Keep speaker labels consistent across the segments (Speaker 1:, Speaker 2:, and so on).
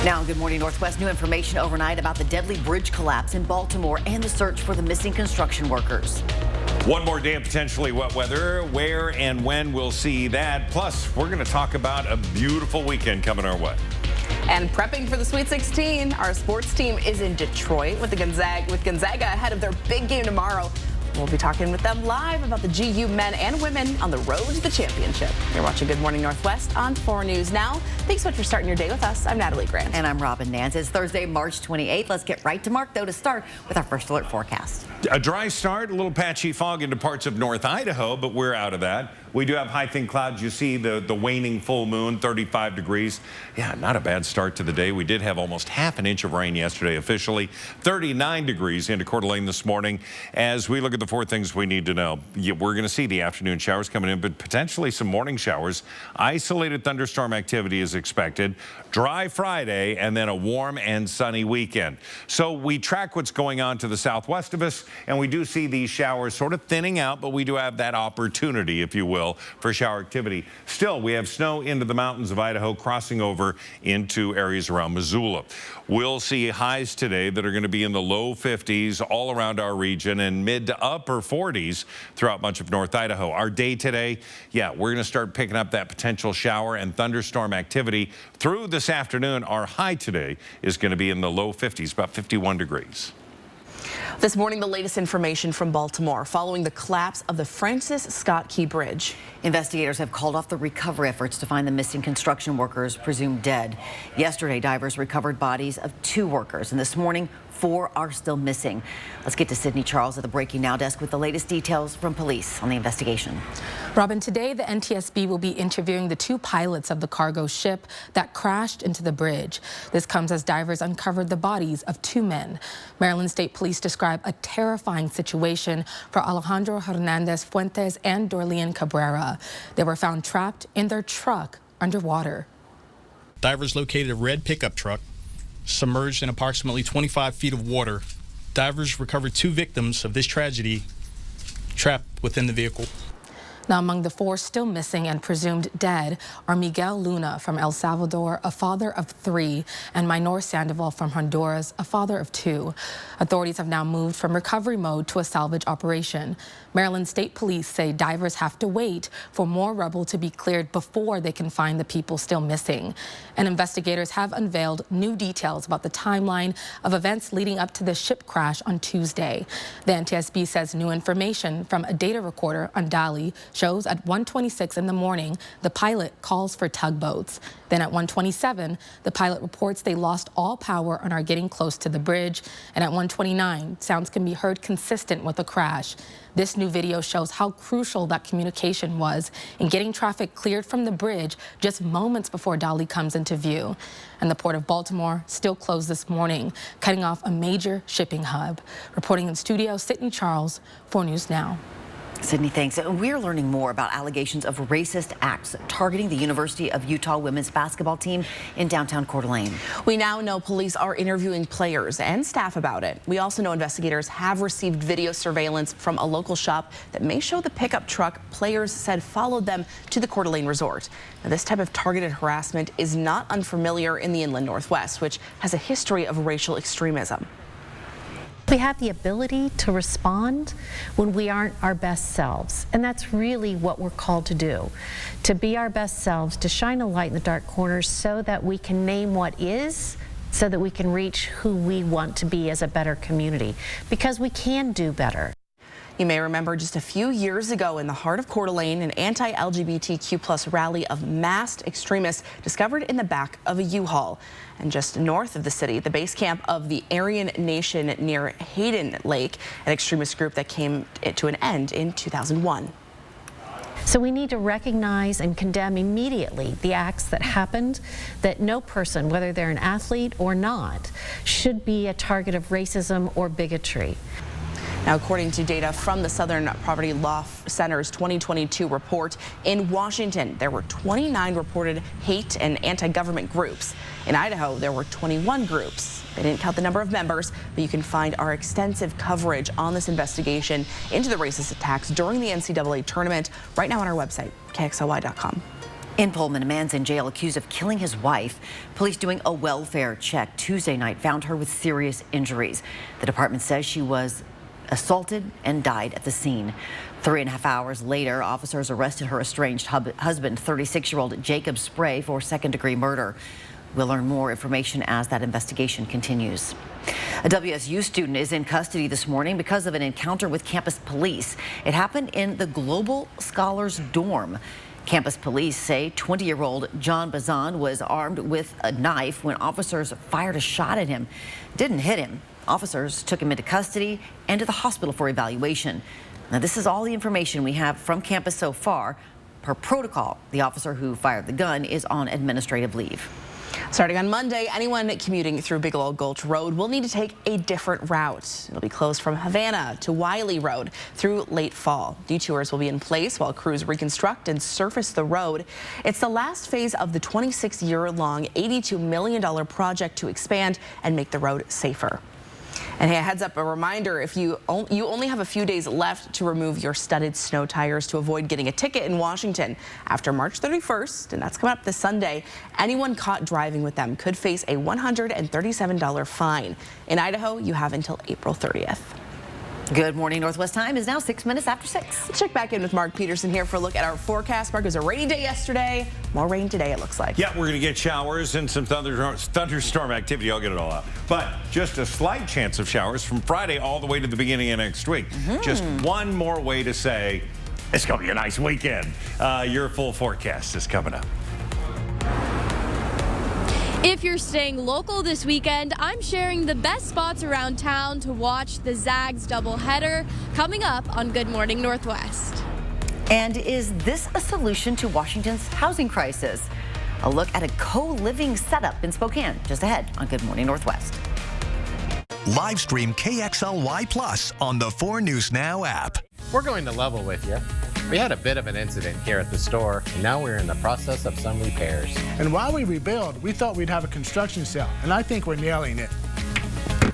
Speaker 1: Now, good morning, Northwest. New information overnight about the deadly bridge collapse in Baltimore and the search for the missing construction workers.
Speaker 2: One more day of potentially wet weather. Where and when, we'll see that. Plus, we're going to talk about a beautiful weekend coming our way.
Speaker 3: And prepping for the Sweet 16, our sports team is in Detroit with Gonzaga ahead of their big game tomorrow. We'll be talking with them live about the GU men and women on the road to the championship. You're watching Good Morning Northwest on 4 News Now. Thanks so much for starting your day with us. I'm Natalie Grant.
Speaker 1: And I'm Robin Nance. It's Thursday, March 28th. Let's get right to Mark, though, to start with our first alert forecast.
Speaker 2: A dry start, a little patchy fog into parts of North Idaho, but we're out of that. We do have high thin clouds. You see the waning full moon, 35 degrees. Yeah, not a bad start to the day. We did have almost half an inch of rain yesterday officially. 39 degrees into Coeur d'Alene this morning. As we look at the 4 things we need to know, we're going to see the afternoon showers coming in, but potentially some morning showers. Isolated thunderstorm activity is expected. Dry Friday, and then a warm and sunny weekend. So we track what's going on to the southwest of us, and we do see these showers sort of thinning out, but we do have that opportunity, if you will, for shower activity. Still, we have snow into the mountains of Idaho, crossing over into areas around Missoula. We'll see highs today that are going to be in the low 50s all around our region and mid to upper 40s throughout much of North Idaho. Our day today, yeah, we're going to start picking up that potential shower and thunderstorm activity through this afternoon. Our high today is going to be in the low 50s, about 51 degrees.
Speaker 3: This morning, the latest information from Baltimore following the collapse of the Francis Scott Key Bridge.
Speaker 1: Investigators have called off the recovery efforts to find the missing construction workers presumed dead. Yesterday, divers recovered bodies of 2 workers, and this morning, 4 are still missing. Let's get to Sydney Charles at the Breaking Now desk with the latest details from police on the investigation.
Speaker 4: Robin, today the NTSB will be interviewing the 2 pilots of the cargo ship that crashed into the bridge. This comes as divers uncovered the bodies of 2 men. Maryland State Police describe a terrifying situation for Alejandro Hernandez Fuentes and Dorlean Cabrera. They were found trapped in their truck underwater.
Speaker 5: Divers located a red pickup truck submerged in approximately 25 feet of water. Divers recovered 2 victims of this tragedy trapped within the vehicle.
Speaker 4: Now, among the 4 still missing and presumed dead are Miguel Luna from El Salvador, a father of 3, and Minor Sandoval from Honduras, a father of 2. Authorities have now moved from recovery mode to a salvage operation. Maryland State Police say divers have to wait for more rubble to be cleared before they can find the people still missing. And investigators have unveiled new details about the timeline of events leading up to the ship crash on Tuesday. The NTSB says new information from a data recorder on Dali shows at 1:26 in the morning, the pilot calls for tugboats. Then at 1:27, the pilot reports they lost all power and are getting close to the bridge. And at 1:29, sounds can be heard consistent with the crash. This new video shows how crucial that communication was in getting traffic cleared from the bridge just moments before Dali comes into view. And the Port of Baltimore still closed this morning, cutting off a major shipping hub. Reporting in studio, Sydney Charles, 4 News Now.
Speaker 1: Sydney, thanks. We're learning more about allegations of racist acts targeting the University of Utah women's basketball team in downtown Coeur d'Alene.
Speaker 3: We now know police are interviewing players and staff about it. We also know investigators have received video surveillance from a local shop that may show the pickup truck players said followed them to the Coeur d'Alene resort. Now, this type of targeted harassment is not unfamiliar in the inland Northwest, which has a history of racial extremism.
Speaker 6: We have the ability to respond when we aren't our best selves, and that's really what we're called to do, to be our best selves, to shine a light in the dark corners so that we can name what is, so that we can reach who we want to be as a better community, because we can do better.
Speaker 3: You may remember just a few years ago in the heart of Coeur d'Alene, an anti-LGBTQ+ rally of masked extremists discovered in the back of a U-Haul. And just north of the city, the base camp of the Aryan Nation near Hayden Lake, an extremist group that came to an end in 2001.
Speaker 6: So we need to recognize and condemn immediately the acts that happened, that no person, whether they're an athlete or not, should be a target of racism or bigotry.
Speaker 3: Now, according to data from the Southern Poverty Law Center's 2022 report, in Washington, there were 29 reported hate and anti-government groups. In Idaho, there were 21 groups. They didn't count the number of members, but you can find our extensive coverage on this investigation into the racist attacks during the NCAA tournament right now on our website, KXLY.com.
Speaker 1: In Pullman, a man's in jail accused of killing his wife. Police doing a welfare check Tuesday night found her with serious injuries. The department says she was assaulted and died at the scene. 3.5 hours later, officers arrested her estranged husband, 36-year-old Jacob Spray, for second-degree murder. We'll learn more information as that investigation continues. A WSU student is in custody this morning because of an encounter with campus police. It happened in the Global Scholars dorm. Campus police say 20-year-old John Bazan was armed with a knife when officers fired a shot at him. Didn't hit him. Officers took him into custody and to the hospital for evaluation. Now, this is all the information we have from campus so far. Per protocol, the officer who fired the gun is on administrative leave.
Speaker 3: Starting on Monday, anyone commuting through Bigelow Gulch Road will need to take a different route. It'll be closed from Havana to Wiley Road through late fall. Detours will be in place while crews reconstruct and surface the road. It's the last phase of the 26-year-long $82 million project to expand and make the road safer. And hey, a heads up, a reminder, if you only have a few days left to remove your studded snow tires to avoid getting a ticket in Washington. After March 31st, and that's coming up this Sunday, anyone caught driving with them could face a $137 fine. In Idaho, you have until April 30th.
Speaker 1: Good morning. Northwest time is now 6 minutes after 6.
Speaker 3: Let's check back in with Mark Peterson here for a look at our forecast. Mark, it was a rainy day yesterday. More rain today, it looks like.
Speaker 2: Yeah, we're going to get showers and some thunderstorm activity. I'll get it all out. But just a slight chance of showers from Friday all the way to the beginning of next week. Just one more way to say it's going to be a nice weekend. Your full forecast is coming up.
Speaker 7: If you're staying local this weekend, I'm sharing the best spots around town to watch the Zags doubleheader coming up on Good Morning Northwest.
Speaker 1: And is this a solution to Washington's housing crisis? A look at a co-living setup in Spokane, just ahead on Good Morning Northwest.
Speaker 8: Live stream KXLY Plus on the 4 News Now app.
Speaker 9: We're going to level with you. We had a bit of an incident here at the store, and now we're in the process of some repairs.
Speaker 10: And while we rebuild, we thought we'd have a construction sale, and I think we're nailing it.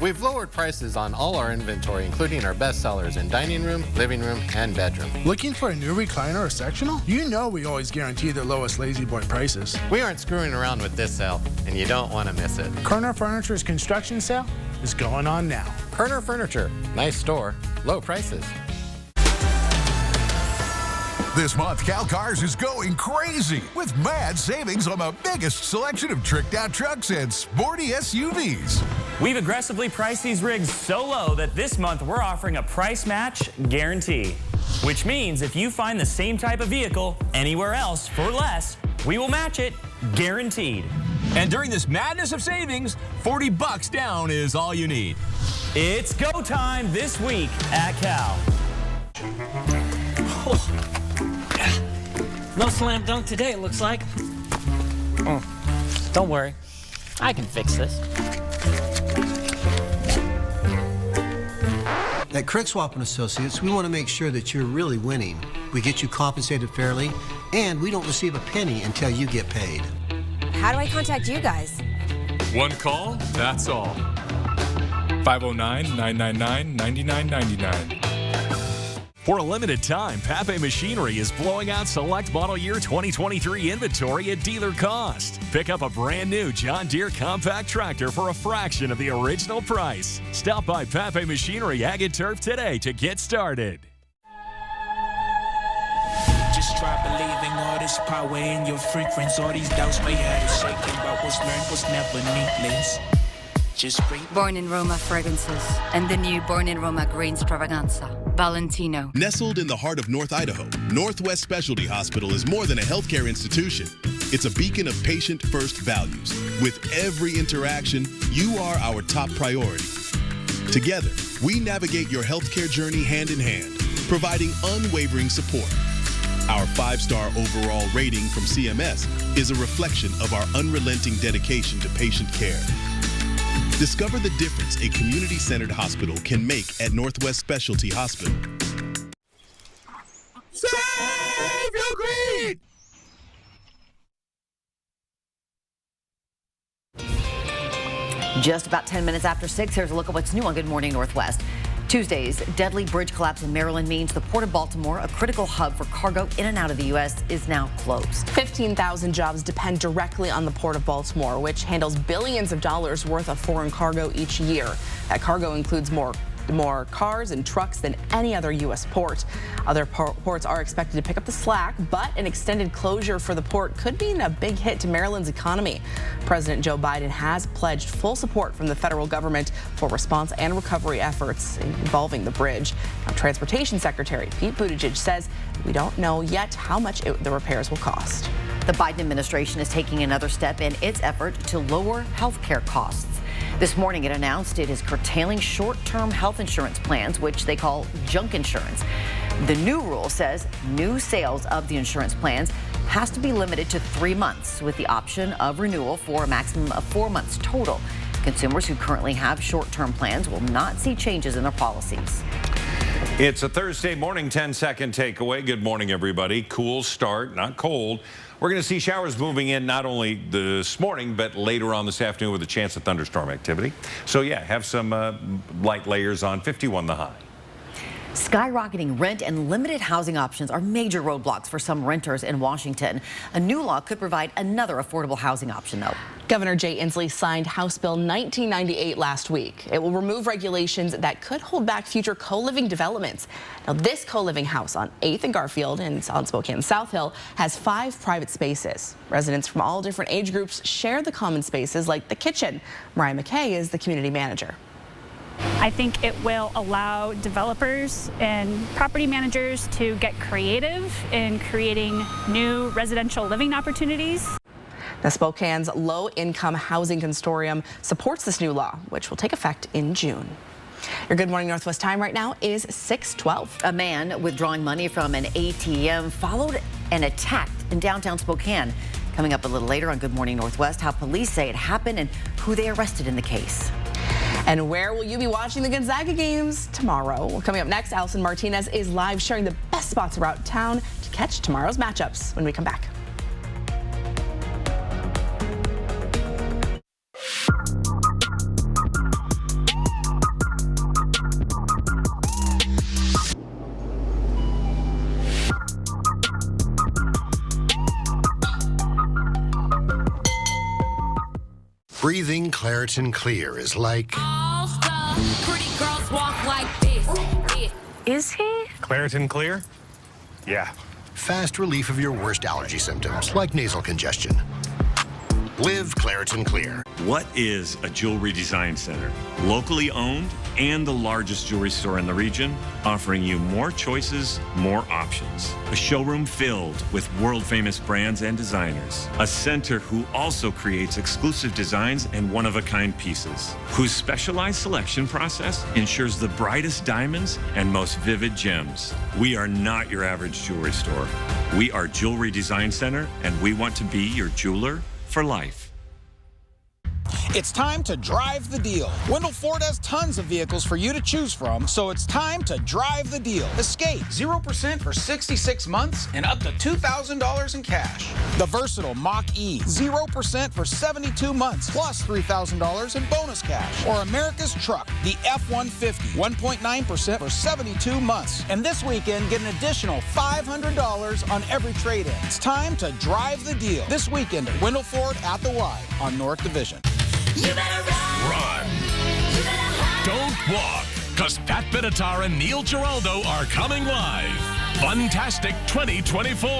Speaker 9: We've lowered prices on all our inventory, including our best sellers in dining room, living room, and bedroom.
Speaker 10: Looking for a new recliner or sectional? You know we always guarantee the lowest Lazy Boy prices.
Speaker 9: We aren't screwing around with this sale, and you don't want to miss it.
Speaker 10: Kerner Furniture's construction sale is going on now.
Speaker 9: Kerner Furniture, nice store, low prices.
Speaker 8: This month, Cal Cars is going crazy with mad savings on the biggest selection of tricked-out trucks and sporty SUVs.
Speaker 11: We've aggressively priced these rigs so low that this month we're offering a price match guarantee, which means if you find the same type of vehicle anywhere else for less, we will match it guaranteed.
Speaker 12: And during this madness of savings, $40 down is all you need.
Speaker 11: It's go time this week at Cal.
Speaker 13: No slam dunk today, it looks like. Don't worry, I can fix this.
Speaker 14: At Credit Swap & Associates, we want to make sure that you're really winning. We get you compensated fairly, and we don't receive a penny until you get paid.
Speaker 15: How do I contact you guys?
Speaker 16: One call, that's all. 509-999-9999.
Speaker 12: For a limited time, Pape Machinery is blowing out select model year 2023 inventory at dealer cost. Pick up a brand new John Deere compact tractor for a fraction of the original price. Stop by Pape Machinery Ag and Turf today to get started.
Speaker 17: Just try believing all this power in your frequency. All these doubts may have you shaking, but what's learned was never needless.
Speaker 18: Born in Roma fragrances and the new Born in Roma green extravaganza, Valentino.
Speaker 19: Nestled in the heart of North Idaho, Northwest Specialty Hospital is more than a healthcare institution. It's a beacon of patient-first values. With every interaction, you are our top priority. Together, we navigate your healthcare journey hand in hand, providing unwavering support. Our 5-star overall rating from CMS is a reflection of our unrelenting dedication to patient care. Discover the difference a community-centered hospital can make at Northwest Specialty Hospital.
Speaker 17: Save your greed!
Speaker 1: Just about 10 minutes after 6, here's a look at what's new on Good Morning Northwest. Tuesday's deadly bridge collapse in Maryland means the Port of Baltimore, a critical hub for cargo in and out of the U.S., is now closed.
Speaker 3: 15,000 jobs depend directly on the Port of Baltimore, which handles billions of dollars worth of foreign cargo each year. That cargo includes more cars and trucks than any other U.S. port. Other ports are expected to pick up the slack, but an extended closure for the port could mean a big hit to Maryland's economy. President Joe Biden has pledged full support from the federal government for response and recovery efforts involving the bridge. Now, Transportation Secretary Pete Buttigieg says we don't know yet how much the repairs will cost.
Speaker 1: The Biden administration is taking another step in its effort to lower health care costs. This morning, it announced it is curtailing short-term health insurance plans, which they call junk insurance. The new rule says new sales of the insurance plans has to be limited to 3 months, with the option of renewal for a maximum of 4 months total. Consumers who currently have short-term plans will not see changes in their policies.
Speaker 2: It's a Thursday morning 10-second takeaway. Good morning, everybody. Cool start, not cold. We're going to see showers moving in not only this morning, but later on this afternoon with a chance of thunderstorm activity. So, yeah, have some light layers on. 51 the high.
Speaker 1: Skyrocketing rent and limited housing options are major roadblocks for some renters in Washington. A new law could provide another affordable housing option, though.
Speaker 3: Governor Jay Inslee signed House Bill 1998 last week. It will remove regulations that could hold back future co-living developments. Now, this co-living house on 8th and Garfield and on Spokane South Hill has 5 private spaces. Residents from all different age groups share the common spaces like the kitchen. Mariah McKay is the community manager.
Speaker 20: I think it will allow developers and property managers to get creative in creating new residential living opportunities.
Speaker 3: Now, Spokane's low-income housing consortium supports this new law, which will take effect in June. Your Good Morning Northwest time right now is 6:12.
Speaker 1: A man withdrawing money from an ATM followed and attacked in downtown Spokane. Coming up a little later on Good Morning Northwest, how police say it happened and who they arrested in the case.
Speaker 3: And where will you be watching the Gonzaga games tomorrow? Well, coming up next, Allison Martinez is live sharing the best spots around town to catch tomorrow's matchups when we come back.
Speaker 21: Breathing Claritin Clear is like...
Speaker 22: All stuff. Pretty girls walk like this.
Speaker 21: Is he? Claritin Clear? Yeah. Fast relief of your worst allergy symptoms, like nasal congestion. Live Claritin Clear.
Speaker 23: What is a jewelry design center? Locally owned and the largest jewelry store in the region, offering you more choices, more options. A showroom filled with world-famous brands and designers. A center who also creates exclusive designs and one-of-a-kind pieces. Whose specialized selection process ensures the brightest diamonds and most vivid gems. We are not your average jewelry store. We are Jewelry Design Center, and we want to be your jeweler for life.
Speaker 24: It's time to drive the deal. Wendell Ford has tons of vehicles for you to choose from, so it's time to drive the deal. Escape, 0% for 66 months and up to $2,000 in cash. The versatile Mach-E, 0% for 72 months, plus $3,000 in bonus cash. Or America's truck, the F-150, 1.9% for 72 months. And this weekend, get an additional $500 on every trade-in. It's time to drive the deal. This weekend at Wendell Ford at the Y on North Division.
Speaker 22: You better
Speaker 12: Run. Don't walk, because Pat Benatar and Neil Giraldo are coming live. Funtastic 2024.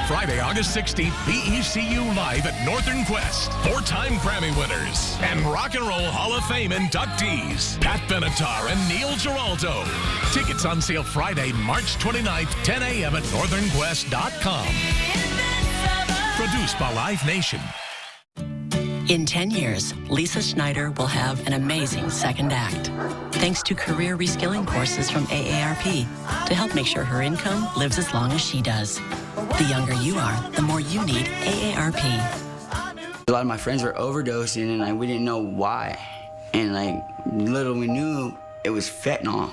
Speaker 12: Friday, August 16th, BECU Live at Northern Quest. 4-time Grammy winners and Rock and Roll Hall of Fame inductees. Pat Benatar and Neil Giraldo. Tickets on sale Friday, March 29th, 10 a.m. at northernquest.com. Produced by Live Nation.
Speaker 25: In 10 years, Lisa Schneider will have an amazing second act, thanks to career reskilling courses from AARP to help make sure her income lives as long as she does. The younger you are, the more you need AARP.
Speaker 26: A lot of my friends were overdosing and we didn't know why. And little we knew, it was fentanyl.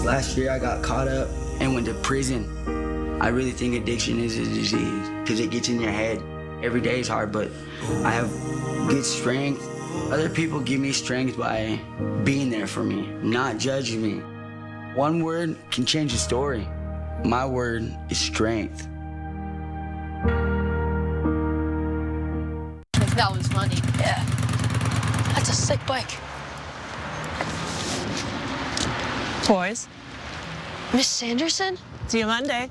Speaker 26: Last year I got caught up and went to prison. I really think addiction is a disease because it gets in your head. Every day is hard, but I have good strength Other people give me strength by being there for me, not judging me. One word can change the story. My word is strength.
Speaker 4: That one's funny. Yeah. That's a sick bike.
Speaker 5: Boys.
Speaker 4: Miss Sanderson?
Speaker 5: See you Monday.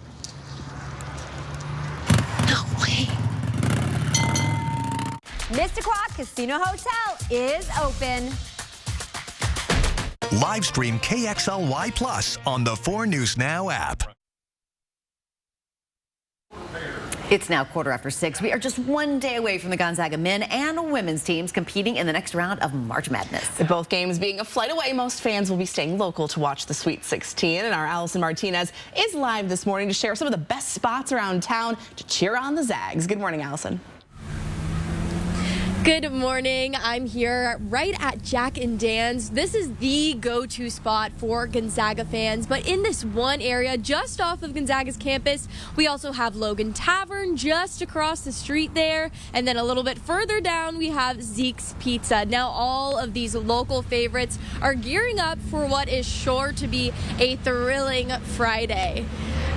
Speaker 4: No way.
Speaker 15: Mississauga Casino Hotel is open.
Speaker 6: Live stream KXLY Plus on the 4 News Now app.
Speaker 1: It's now 6:15. We are just one day away from the Gonzaga men and women's teams competing in the next round of March Madness.
Speaker 3: With both games being a flight away, most fans will be staying local to watch the Sweet 16. And our Allison Martinez is live this morning to share some of the best spots around town to cheer on the Zags. Good morning, Allison.
Speaker 7: Good morning. I'm here right at Jack and Dan's. This is the go-to spot for Gonzaga fans, but in this one area just off of Gonzaga's campus, we also have Logan Tavern just across the street there, and then a little bit further down we have Zeke's Pizza. Now all of these local favorites are gearing up for what is sure to be a thrilling Friday.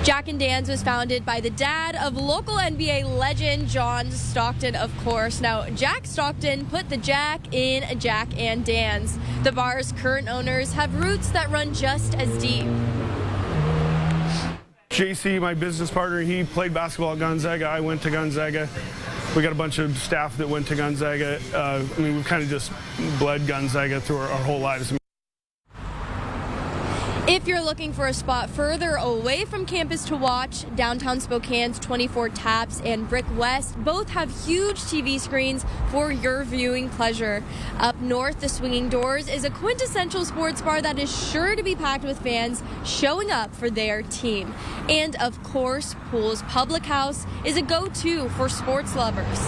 Speaker 7: Jack and Dan's was founded by the dad of local NBA legend John Stockton, of course. Now, Jack Stockton put the Jack in Jack and Dan's. The bar's current owners have roots that run just as deep.
Speaker 9: JC, my business partner, he played basketball at Gonzaga. I went to Gonzaga. We got a bunch of staff that went to Gonzaga. I mean, we've kind of just bled Gonzaga through our whole lives.
Speaker 7: If you're looking for a spot further away from campus to watch, downtown Spokane's 24 Taps and Brick West both have huge TV screens for your viewing pleasure. Up north, the Swinging Doors is a quintessential sports bar that is sure to be packed with fans showing up for their team. And of course, Pool's Public House is a go-to for sports lovers.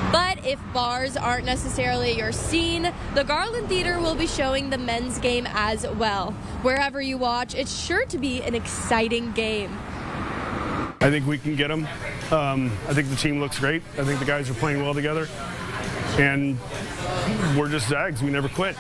Speaker 7: But if bars aren't necessarily your scene, the Garland Theater will be showing the men's game as well. Wherever you watch, it's sure to be an exciting game.
Speaker 9: I think we can get them. I think the team looks great. I think the guys are playing well together. And we're just Zags. We never quit.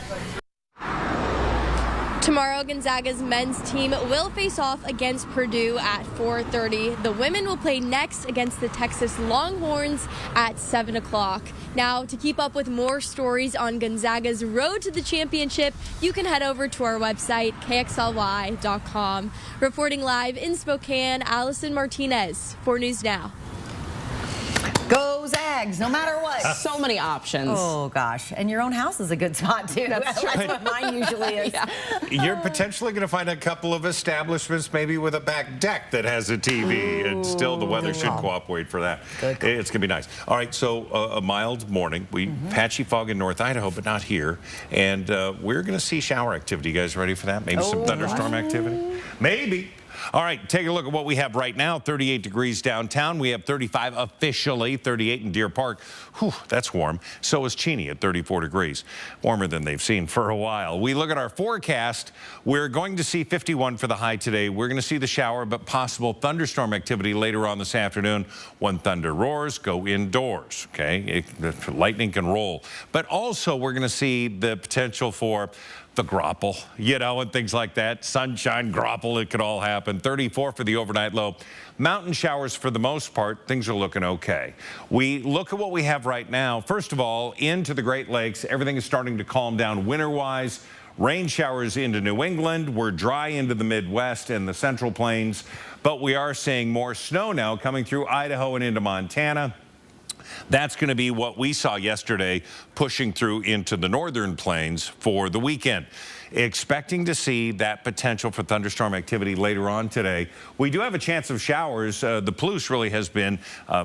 Speaker 7: Tomorrow, Gonzaga's men's team will face off against Purdue at 4:30. The women will play next against the Texas Longhorns at 7 o'clock. Now, to keep up with more stories on Gonzaga's road to the championship, you can head over to our website, KXLY.com. Reporting live in Spokane, Allison Martinez, 4 News Now.
Speaker 1: Go Zags, no matter what.
Speaker 3: So many options.
Speaker 1: Oh, gosh. And your own house is a good spot, too. That's what mine usually is.
Speaker 3: Yeah.
Speaker 2: You're potentially going to find a couple of establishments maybe with a back deck that has a TV. And still, the weather should cooperate for that. It's going to be nice. All right, so a mild morning. Patchy fog in North Idaho, but not here. And we're going to see shower activity. You guys ready for that? Maybe some thunderstorm activity? Maybe. All right, take a look at what we have right now. 38 degrees downtown. We have 35 officially, 38 in Deer Park. Whew, that's warm. So is Cheney at 34 degrees. Warmer than they've seen for a while. We look at our forecast. We're going to see 51 for the high today. We're going to see the shower, but possible thunderstorm activity later on this afternoon. When thunder roars, go indoors, okay? Lightning can roll. But also, we're going to see the potential for the grapple, you know, and things like that. Sunshine, grapple, it could all happen. 34 for the overnight low. Mountain showers for the most part. Things are looking okay. We look at what we have right now. First of all, into the Great Lakes, everything is starting to calm down winter-wise. Rain showers into New England. We're dry into the Midwest and the Central Plains, but we are seeing more snow now coming through Idaho and into Montana. That's going to be what we saw yesterday pushing through into the northern plains for the weekend. Expecting to see that potential for thunderstorm activity later on today. We do have a chance of showers. The Palouse really has been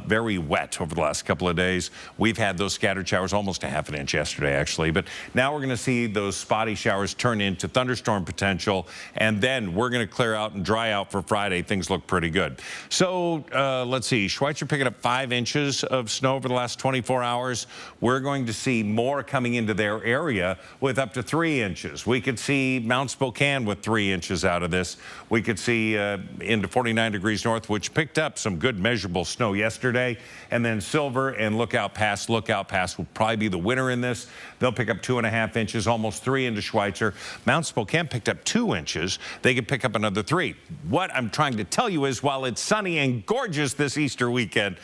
Speaker 2: very wet over the last couple of days. We've had those scattered showers, almost a half an inch yesterday, actually. But now we're going to see those spotty showers turn into thunderstorm potential. And then we're going to clear out and dry out for Friday. Things look pretty good. So let's see. Schweitzer picking up 5 inches of snow over the last 24 hours. We're going to see more coming into their area with up to 3 inches. We could could see Mount Spokane with 3 inches out of this. We could see into 49 degrees north, which picked up some good measurable snow yesterday. And then Silver and Lookout Pass will probably be the winner in this. They'll pick up 2.5 inches, almost 3 into Schweitzer. Mount Spokane picked up 2 inches. They could pick up another 3. What I'm trying to tell you is while it's sunny and gorgeous this Easter weekend,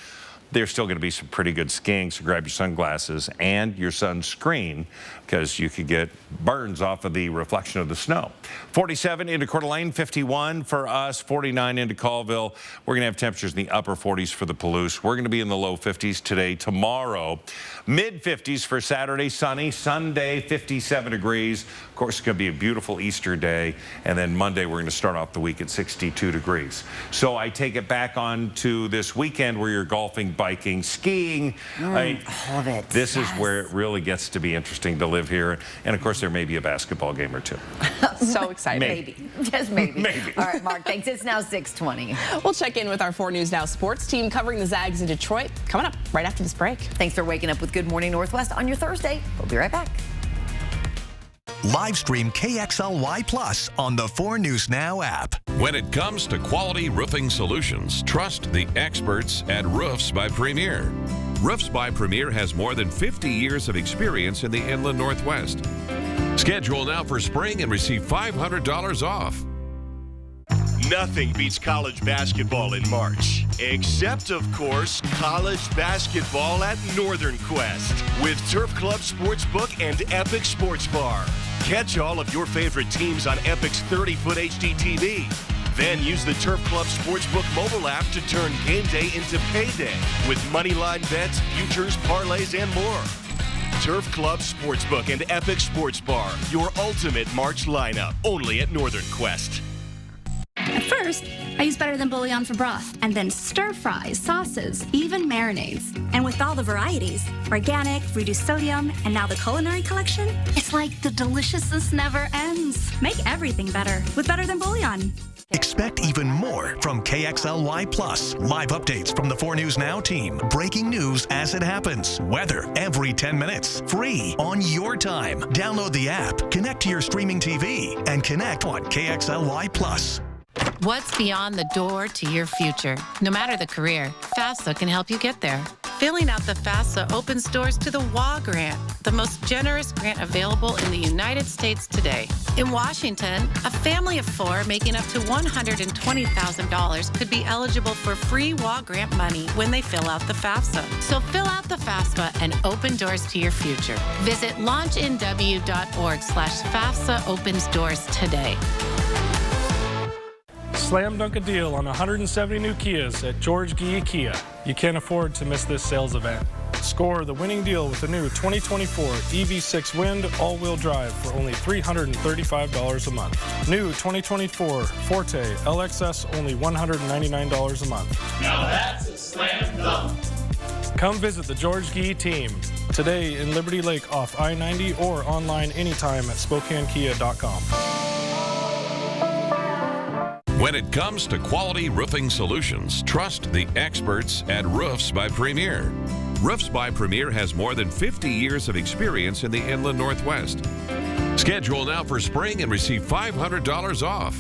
Speaker 2: there's still going to be some pretty good skiing, so grab your sunglasses and your sunscreen because you could get burns off of the reflection of the snow. 47 into Coeur d'Alene, 51 for us, 49 into Colville. We're going to have temperatures in the upper 40s for the Palouse. We're going to be in the low 50s today. Tomorrow, mid 50s for Saturday, sunny. Sunday, 57 degrees. Of course, it's going to be a beautiful Easter day. And then Monday, we're going to start off the week at 62 degrees. So I take it back on to this weekend where you're golfing, biking, skiing.
Speaker 1: All of it.
Speaker 2: This is where it really gets to be interesting to live here. And of course, there may be a basketball game or two.
Speaker 3: So excited.
Speaker 1: Maybe. Just maybe.
Speaker 2: Maybe.
Speaker 1: All right, Mark, thanks. It's now 6:20.
Speaker 3: We'll check in with our 4 News Now sports team covering the Zags in Detroit coming up right after this break.
Speaker 1: Thanks for waking up with Good Morning Northwest on your Thursday. We'll be right back.
Speaker 6: Live stream KXLY Plus on the 4 News Now app.
Speaker 8: When it comes to quality roofing solutions, trust the experts at Roofs by Premier. Roofs by Premier has more than 50 years of experience in the Inland Northwest. Schedule now for spring and receive $500 off.
Speaker 10: Nothing beats college basketball in March, except, of course, college basketball at Northern Quest with Turf Club Sportsbook and Epic Sports Bar. Catch all of your favorite teams on Epic's 30-foot HD TV. Then use the Turf Club Sportsbook mobile app to turn game day into payday with moneyline bets, futures, parlays, and more. Turf Club Sportsbook and Epic Sports Bar, your ultimate March lineup, only at Northern Quest.
Speaker 11: At first, I used Better Than Bouillon for broth, and then stir fries, sauces, even marinades. And with all the varieties, organic, reduced sodium, and now the culinary collection, it's like the deliciousness never ends. Make everything better with Better Than Bouillon.
Speaker 6: Expect even more from KXLY Plus. Live updates from the 4 News Now team. Breaking news as it happens. Weather every 10 minutes. Free on your time. Download the app, connect to your streaming TV, and connect on KXLY Plus.
Speaker 13: What's beyond the door to your future? No matter the career, FAFSA can help you get there. Filling out the FAFSA opens doors to the WA grant, the most generous grant available in the United States today. In Washington, a family of 4 making up to $120,000 could be eligible for free WA grant money when they fill out the FAFSA. So fill out the FAFSA and open doors to your future. Visit launchnw.org/FAFSA opens doors today.
Speaker 9: Slam dunk a deal on 170 new Kias at George Guy Kia. You can't afford to miss this sales event. Score the winning deal with the new 2024 EV6 Wind all-wheel drive for only $335 a month. New 2024 Forte LXS only $199 a month.
Speaker 14: Now that's a slam dunk.
Speaker 9: Come visit the George Guy team today in Liberty Lake off I-90 or online anytime at SpokaneKia.com.
Speaker 8: When it comes to quality roofing solutions, trust the experts at Roofs by Premier. Roofs by Premier has more than 50 years of experience in the Inland Northwest. Schedule now for spring and receive $500 off.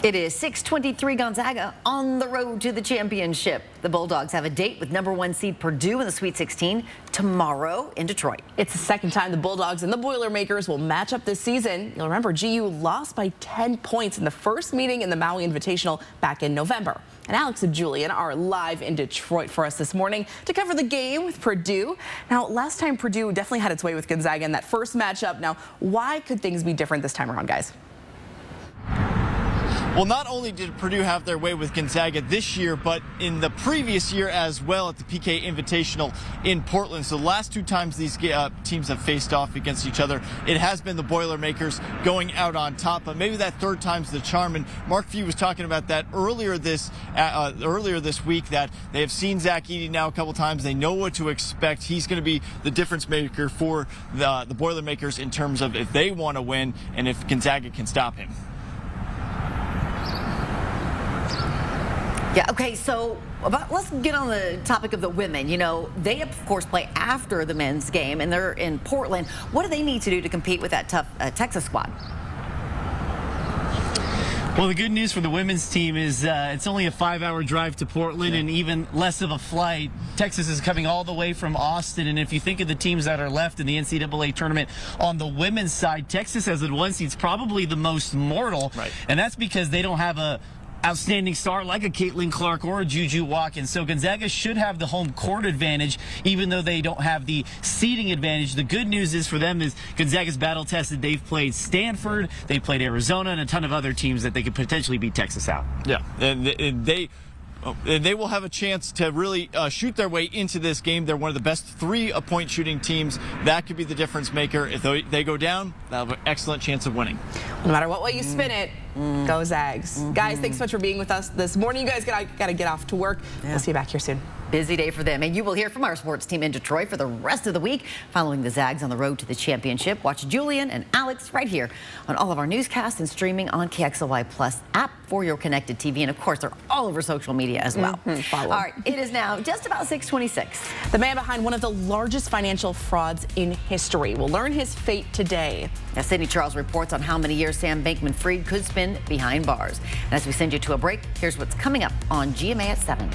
Speaker 1: It is 6:23 Gonzaga on the road to the championship. The Bulldogs have a date with #1 seed Purdue in the Sweet 16 tomorrow in Detroit.
Speaker 3: It's the second time the Bulldogs and the Boilermakers will match up this season. You'll remember GU lost by 10 points in the first meeting in the Maui Invitational back in November. And Alex and Julian are live in Detroit for us this morning to cover the game with Purdue. Now, last time Purdue definitely had its way with Gonzaga in that first matchup. Now, why could things be different this time around, guys?
Speaker 16: Well, not only did Purdue have their way with Gonzaga this year, but in the previous year as well at the PK Invitational in Portland. So the last 2 times these teams have faced off against each other, it has been the Boilermakers going out on top. But maybe that third time's the charm. And Mark Few was talking about that earlier this week, that they have seen Zach Edey now a couple times. They know what to expect. He's going to be the difference maker for the Boilermakers in terms of if they want to win and if Gonzaga can stop him.
Speaker 1: Yeah, okay, so let's get on the topic of the women. You know, they, of course, play after the men's game, and they're in Portland. What do they need to do to compete with that tough Texas squad?
Speaker 16: Well, the good news for the women's team is it's only a 5-hour drive to Portland and even less of a flight. Texas is coming all the way from Austin, and if you think of the teams that are left in the NCAA tournament on the women's side, Texas as a 1 seed's probably the most mortal, and that's because they don't have a outstanding star like a Caitlin Clark or a Juju Watkins. So Gonzaga should have the home court advantage, even though they don't have the seeding advantage. The good news is for them is Gonzaga's battle tested. They've played Stanford, they played Arizona, and a ton of other teams that they could potentially beat Texas out. Yeah, and they will have a chance to really shoot their way into this game. They're one of the best 3-point shooting teams. That could be the difference maker. If they go down, they'll have an excellent chance of winning.
Speaker 3: No matter what way you spin it, go Zags. Guys, thanks so much for being with us this morning. You guys got to get off to work. We'll see you back here soon.
Speaker 1: Busy day for them, and you will hear from our sports team in Detroit for the rest of the week following the Zags on the road to the championship. Watch Julian and Alex right here on all of our newscasts and streaming on KXLY Plus app for your connected TV, and of course they're all over social media as well. All right, it is now just about 6:26.
Speaker 3: The man behind one of the largest financial frauds in history will learn his fate today.
Speaker 1: Now, Sydney Charles reports on how many years Sam Bankman-Fried could spend behind bars. And as we send you to a break, here's what's coming up on GMA at 7.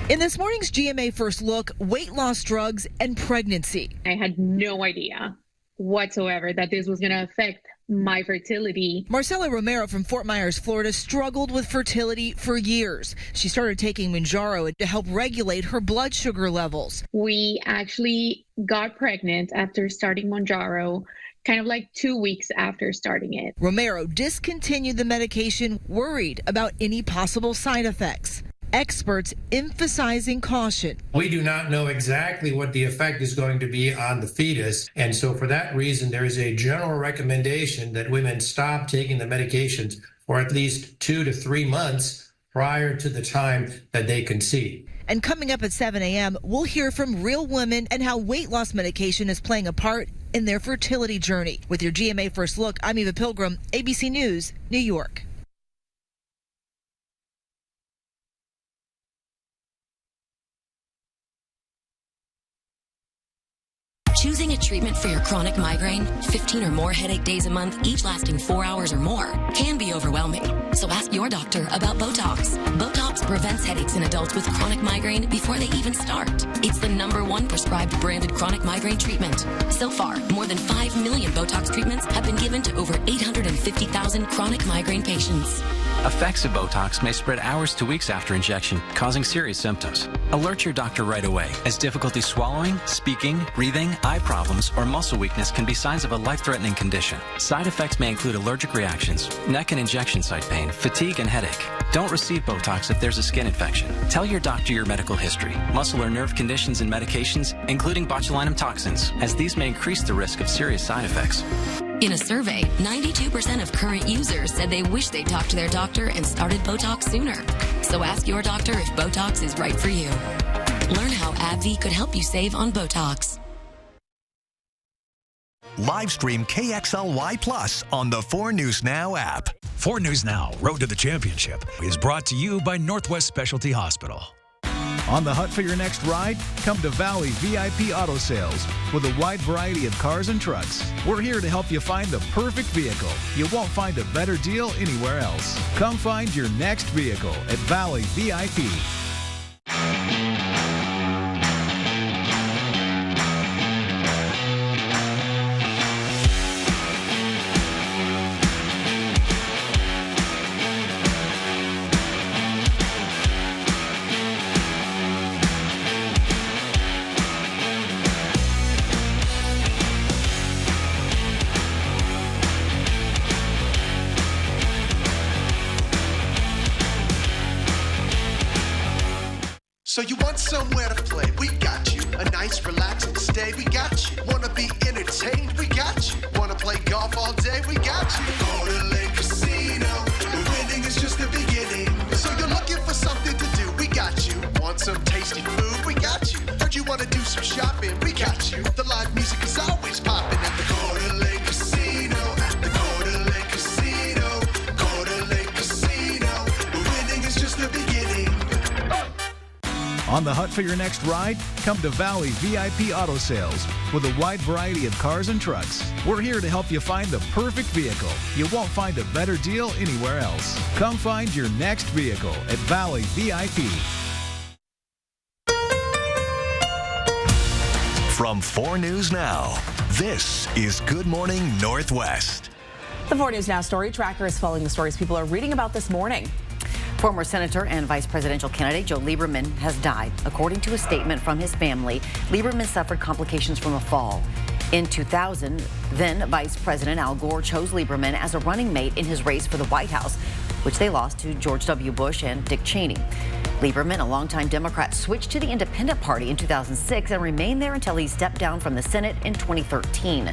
Speaker 17: In this morning's GMA First Look, weight loss drugs and pregnancy.
Speaker 18: I had no idea whatsoever that this was going to affect my fertility.
Speaker 17: Marcela Romero from Fort Myers, Florida, struggled with fertility for years. She started taking Mounjaro to help regulate her blood sugar levels.
Speaker 18: We actually got pregnant after starting Mounjaro, kind of like 2 weeks after starting it.
Speaker 17: Romero discontinued the medication, worried about any possible side effects. Experts emphasizing caution.
Speaker 19: We do not know exactly what the effect is going to be on the fetus, and so for that reason there is a general recommendation that women stop taking the medications for at least 2 to 3 months prior to the time that they conceive.
Speaker 17: And coming up at 7 a.m., we'll hear from real women and how weight loss medication is playing a part in their fertility journey. With your GMA First Look, I'm Eva Pilgrim, ABC News, New York.
Speaker 20: Choosing a treatment for your chronic migraine, 15 or more headache days a month, each lasting 4 hours or more, can be overwhelming. So ask your doctor about Botox. Botox prevents headaches in adults with chronic migraine before they even start. It's the #1 prescribed branded chronic migraine treatment. So far, more than 5 million Botox treatments have been given to over 850,000 chronic migraine patients.
Speaker 21: Effects of Botox may spread hours to weeks after injection, causing serious symptoms. Alert your doctor right away, as difficulty swallowing, speaking, breathing, eye problems, or muscle weakness can be signs of a life-threatening condition. Side effects may include allergic reactions, neck and injection site pain, fatigue, and headache. Don't receive Botox if there's a skin infection. Tell your doctor your medical history, muscle or nerve conditions and medications, including botulinum toxins, as these may increase the risk of serious side effects.
Speaker 20: In a survey, 92% of current users said they wish they talked to their doctor and started Botox sooner. So ask your doctor if Botox is right for you. Learn how AbbVie could help you save on Botox.
Speaker 6: Live stream KXLY Plus on the 4 News Now app.
Speaker 23: 4 News Now, Road to the Championship, is brought to you by Northwest Specialty Hospital.
Speaker 27: On the hunt for your next ride? Come to Valley VIP Auto Sales with a wide variety of cars and trucks. We're here to help you find the perfect vehicle. You won't find a better deal anywhere else. Come find your next vehicle at Valley VIP.
Speaker 28: So you want somewhere to play? We got you. A nice relaxing stay? We got you. Wanna be entertained? We got you. Wanna play golf all day? We got you. Go to Lake Casino. Winning is just the beginning. So you're looking for something to do? We got you. Want some tasty food? We got you. Heard you wanna do some shopping? We got you. The live music is always popping at the Go to Lake Casino. At the Go to Lake Casino. Go to Lake Casino. Winning is just the beginning.
Speaker 27: On the hunt for your next ride? Come to Valley VIP Auto Sales with a wide variety of cars and trucks. We're here to help you find the perfect vehicle. You won't find a better deal anywhere else. Come find your next vehicle at Valley VIP.
Speaker 6: From 4 News Now, this is Good Morning Northwest.
Speaker 3: The 4 News Now story tracker is following the stories people are reading about this morning.
Speaker 1: Former Senator and Vice Presidential candidate Joe Lieberman has died. According to a statement from his family, Lieberman suffered complications from a fall. In 2000, then Vice President Al Gore chose Lieberman as a running mate in his race for the White House, which they lost to George W. Bush and Dick Cheney. Lieberman, a longtime Democrat, switched to the Independent Party in 2006 and remained there until he stepped down from the Senate in 2013.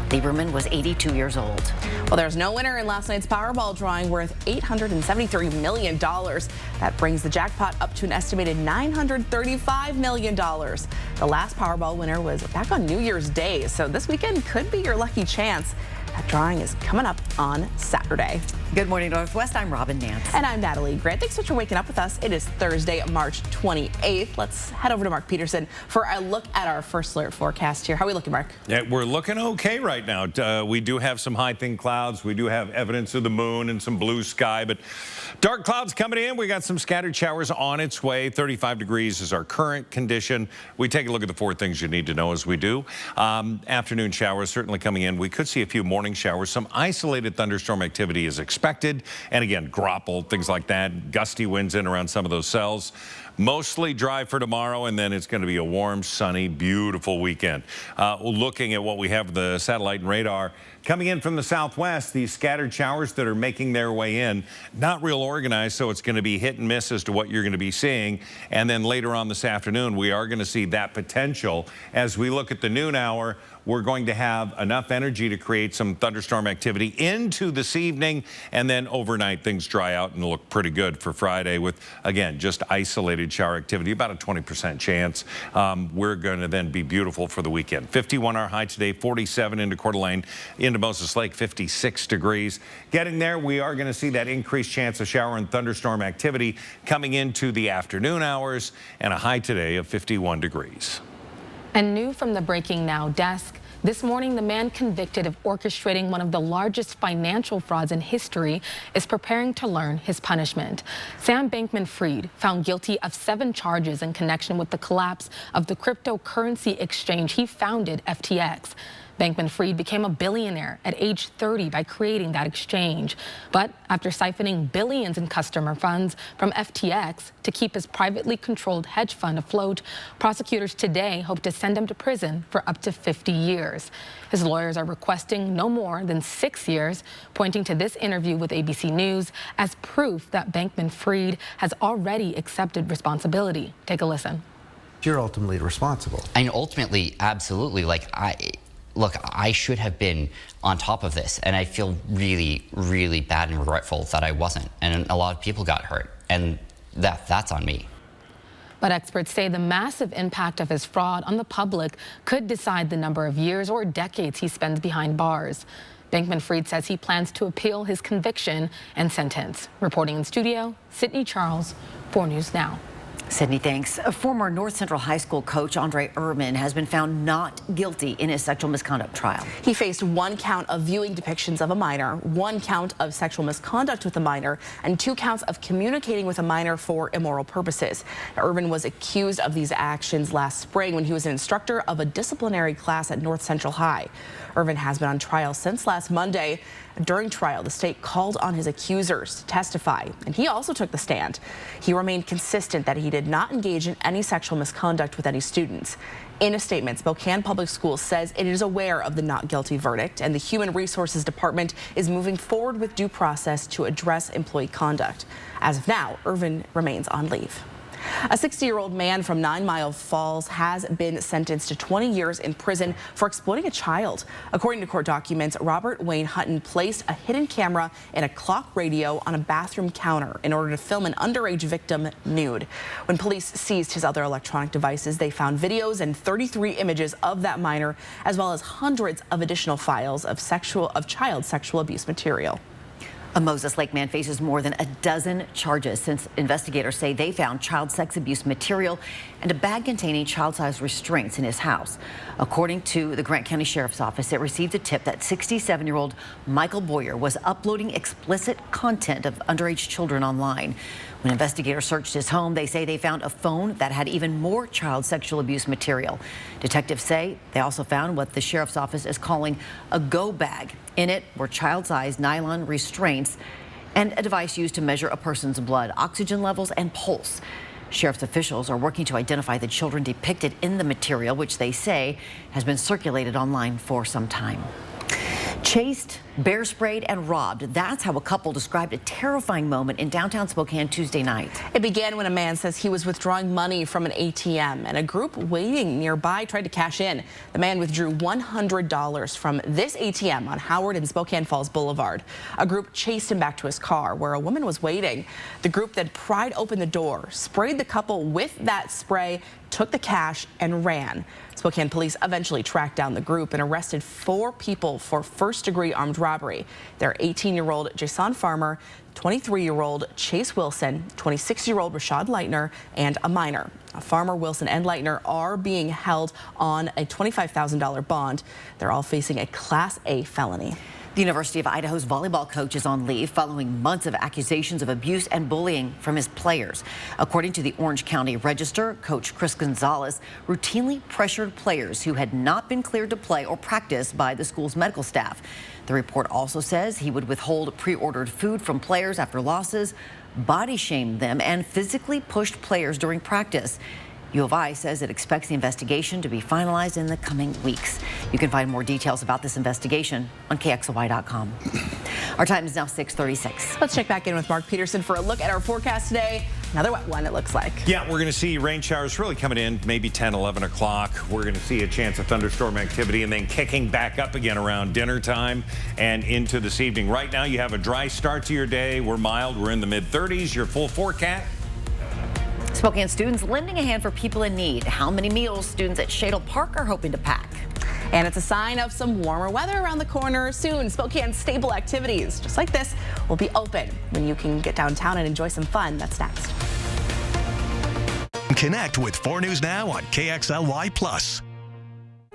Speaker 1: Lieberman was 82 years old.
Speaker 3: Well, there's no winner in last night's Powerball drawing worth $873 million. That brings the jackpot up to an estimated $935 million. The last Powerball winner was back on New Year's Day, so this weekend could be your lucky chance. That drawing is coming up on Saturday.
Speaker 1: Good morning, Northwest. I'm Robin Nance.
Speaker 3: And I'm Natalie Grant. Thanks so much for waking up with us. It is Thursday, March 28th. Let's head over to Mark Peterson for a look at our first alert forecast here. How are we looking, Mark?
Speaker 2: Yeah, we're looking okay right now. We do have some high thin clouds. We do have evidence of the moon and some blue sky, but dark clouds coming in. We got some scattered showers on its way. 35 degrees is our current condition. We take a look at the 4 things you need to know as we do. Afternoon showers certainly coming in. We could see a few morning showers. Some isolated thunderstorm activity is expected. And again, grapple, things like that. Gusty winds in around some of those cells. Mostly dry for tomorrow, and then it's going to be a warm, sunny, beautiful weekend. Looking at what we have, the satellite and radar coming in from the southwest, these scattered showers that are making their way in, not real organized, so it's going to be hit and miss as to what you're going to be seeing. And then later on this afternoon, we are going to see that potential. As we look at the noon hour, we're going to have enough energy to create some thunderstorm activity into this evening, and then overnight things dry out and look pretty good for Friday with, again, just isolated shower activity, about a 20% chance. We're going to then be beautiful for the weekend. 51 our high today, 47 into Coeur d'Alene, into Moses Lake, 56 degrees. Getting there, we are going to see that increased chance of shower and thunderstorm activity coming into the afternoon hours, and a high today of 51 degrees.
Speaker 4: And new from the Breaking Now desk, this morning the man convicted of orchestrating one of the largest financial frauds in history is preparing to learn his punishment. Sam Bankman-Fried, found guilty of 7 charges in connection with the collapse of the cryptocurrency exchange he founded, FTX. Bankman-Fried became a billionaire at age 30 by creating that exchange. But after siphoning billions in customer funds from FTX to keep his privately controlled hedge fund afloat, prosecutors today hope to send him to prison for up to 50 years. His lawyers are requesting no more than 6 years, pointing to this interview with ABC News as proof that Bankman-Fried has already accepted responsibility. Take a listen.
Speaker 5: You're ultimately responsible.
Speaker 12: I mean, ultimately, absolutely. Look, I should have been on top of this, and I feel really, really bad and regretful that I wasn't. And a lot of people got hurt, and that's on me.
Speaker 4: But experts say the massive impact of his fraud on the public could decide the number of years or decades he spends behind bars. Bankman-Fried says he plans to appeal his conviction and sentence. Reporting in studio, Sydney Charles, 4 News Now.
Speaker 1: Sydney, thanks. A former North Central High School coach, Andre Lieberman, has been found not guilty in his sexual misconduct trial.
Speaker 3: He faced 1 count of viewing depictions of a minor, 1 count of sexual misconduct with a minor, and 2 counts of communicating with a minor for immoral purposes. Now, Lieberman was accused of these actions last spring when he was an instructor of a disciplinary class at North Central High. Lieberman has been on trial since last Monday. During trial, the state called on his accusers to testify, and he also took the stand. He remained consistent that he did not engage in any sexual misconduct with any students. In a statement, Spokane Public Schools says it is aware of the not guilty verdict, and the Human Resources Department is moving forward with due process to address employee conduct. As of now, Lieberman remains on leave. A 60-year-old man from 9 Mile Falls has been sentenced to 20 years in prison for exploiting a child. According to court documents, Robert Wayne Hutton placed a hidden camera and a clock radio on a bathroom counter in order to film an underage victim nude. When police seized his other electronic devices, they found videos and 33 images of that minor, as well as hundreds of additional files of child sexual abuse material.
Speaker 1: A Moses Lake man faces more than a dozen charges since investigators say they found child sex abuse material and a bag containing child-sized restraints in his house. According to the Grant County Sheriff's Office, it received a tip that 67-year-old Michael Boyer was uploading explicit content of underage children online. When investigators searched his home, they say they found a phone that had even more child sexual abuse material. Detectives say they also found what the Sheriff's Office is calling a go bag. In it were child-sized nylon restraints and a device used to measure a person's blood, oxygen levels, and pulse. Sheriff's officials are working to identify the children depicted in the material, which they say has been circulated online for some time. Chased, bear sprayed, and robbed. That's how a couple described a terrifying moment in downtown Spokane Tuesday night.
Speaker 3: It began when a man says he was withdrawing money from an ATM and a group waiting nearby tried to cash in. The man withdrew $100 from this ATM on Howard and Spokane Falls Boulevard. A group chased him back to his car where a woman was waiting. The group then pried open the door, sprayed the couple with that spray, took the cash, and ran. Spokane police eventually tracked down the group and arrested 4 people for first-degree armed robbery. They're 18-year-old Jason Farmer, 23-year-old Chase Wilson, 26-year-old Rashad Leitner, and a minor. Farmer, Wilson, and Leitner are being held on a $25,000 bond. They're all facing a Class A felony.
Speaker 1: The University of Idaho's volleyball coach is on leave following months of accusations of abuse and bullying from his players. According to the Orange County Register, Coach Chris Gonzalez routinely pressured players who had not been cleared to play or practice by the school's medical staff. The report also says he would withhold pre-ordered food from players after losses, body shamed them, and physically pushed players during practice. U of I says it expects the investigation to be finalized in the coming weeks. You can find more details about this investigation on KXLY.com. Our time is now 6:36.
Speaker 3: Let's check back in with Mark Peterson for a look at our forecast today. Another wet one, it looks like.
Speaker 2: Yeah, we're going to see rain showers really coming in maybe 10, 11 o'clock. We're going to see a chance of thunderstorm activity and then kicking back up again around dinner time and into this evening. Right now, you have a dry start to your day. We're mild. We're in the mid-30s. Your full forecast.
Speaker 1: Spokane students lending a hand for people in need. How many meals students at Shadle Park are hoping to pack.
Speaker 3: And it's a sign of some warmer weather around the corner soon. Spokane's stable activities, just like this, will be open when you can get downtown and enjoy some fun. That's next.
Speaker 6: Connect with 4 News Now on KXLY+.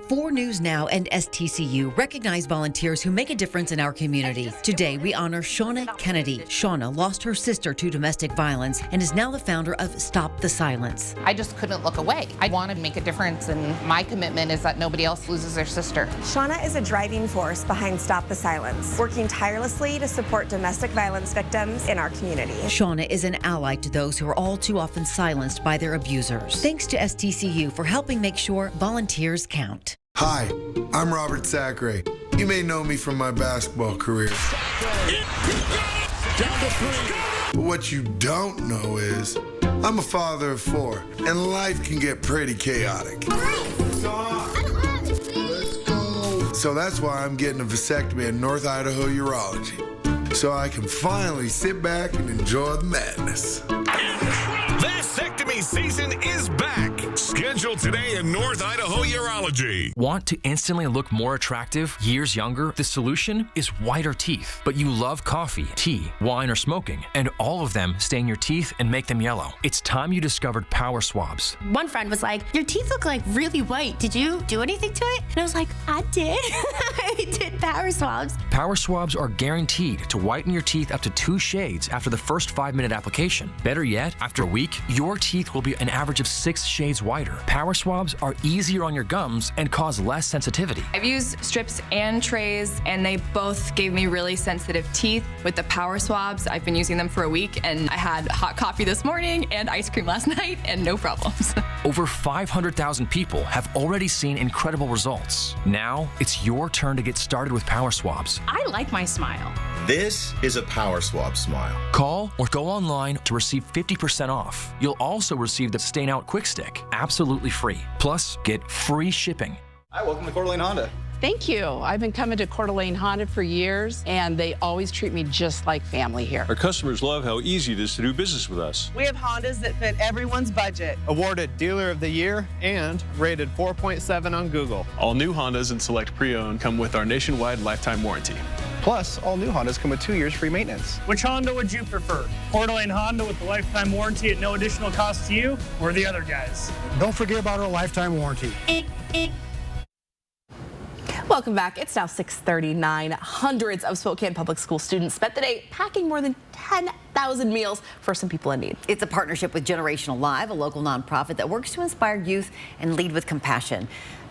Speaker 1: 4 News Now and STCU recognize volunteers who make a difference in our community. Today, we honor Shauna Kennedy. Shauna lost her sister to domestic violence and is now the founder of Stop the Silence.
Speaker 7: I just couldn't look away. I want to make a difference, and my commitment is that nobody else loses their sister.
Speaker 10: Shauna is a driving force behind Stop the Silence, working tirelessly to support domestic violence victims in our community.
Speaker 1: Shauna is an ally to those who are all too often silenced by their abusers. Thanks to STCU for helping make sure volunteers count.
Speaker 11: Hi, I'm Robert Sacre. You may know me from my basketball career. But what you don't know is I'm a father of 4, and life can get pretty chaotic. So that's why I'm getting a vasectomy at North Idaho Urology, so I can finally sit back and enjoy the madness.
Speaker 6: Vasectomy season is back. Scheduled today in North Idaho Urology.
Speaker 15: Want to instantly look more attractive, years younger? The solution is whiter teeth. But you love coffee, tea, wine, or smoking, and all of them stain your teeth and make them yellow. It's time you discovered Power Swabs.
Speaker 22: One friend was like, your teeth look like really white. Did you do anything to it? And I was like, I did. I did Power Swabs.
Speaker 15: Power Swabs are guaranteed to whiten your teeth up to 2 shades after the first 5-minute application. Better yet, after a week, your teeth will be an average of 6 shades whiter. Power Swabs are easier on your gums and cause less sensitivity.
Speaker 24: I've used strips and trays, and they both gave me really sensitive teeth. With the Power Swabs, I've been using them for a week, and I had hot coffee this morning and ice cream last night, and no problems.
Speaker 15: Over 500,000 people have already seen incredible results. Now, it's your turn to get started with Power Swabs.
Speaker 24: I like my smile.
Speaker 25: This is a Power Swab smile.
Speaker 15: Call or go online to receive 50% off. You'll also receive the Stain Out Quick Stick, absolutely free. Plus, get free shipping.
Speaker 26: Hi, welcome to Coeur d'Alene Honda.
Speaker 29: Thank you. I've been coming to Coeur d'Alene Honda for years, and they always treat me just like family here.
Speaker 30: Our customers love how easy it is to do business with us.
Speaker 31: We have Hondas that fit everyone's budget.
Speaker 16: Awarded Dealer of the Year and rated 4.7 on Google.
Speaker 30: All new Hondas and select pre-owned come with our nationwide lifetime warranty.
Speaker 8: Plus, all new Hondas come with 2 years free maintenance.
Speaker 9: Which Honda would you prefer? Coeur d'Alene Honda with the lifetime warranty at no additional cost to you, or the other guys?
Speaker 13: Don't forget about our lifetime warranty.
Speaker 3: Welcome back. It's now 6:39. Hundreds of Spokane Public School students spent the day packing more than 10,000 meals for some people in need.
Speaker 1: It's a partnership with Generational Live, a local nonprofit that works to inspire youth and lead with compassion.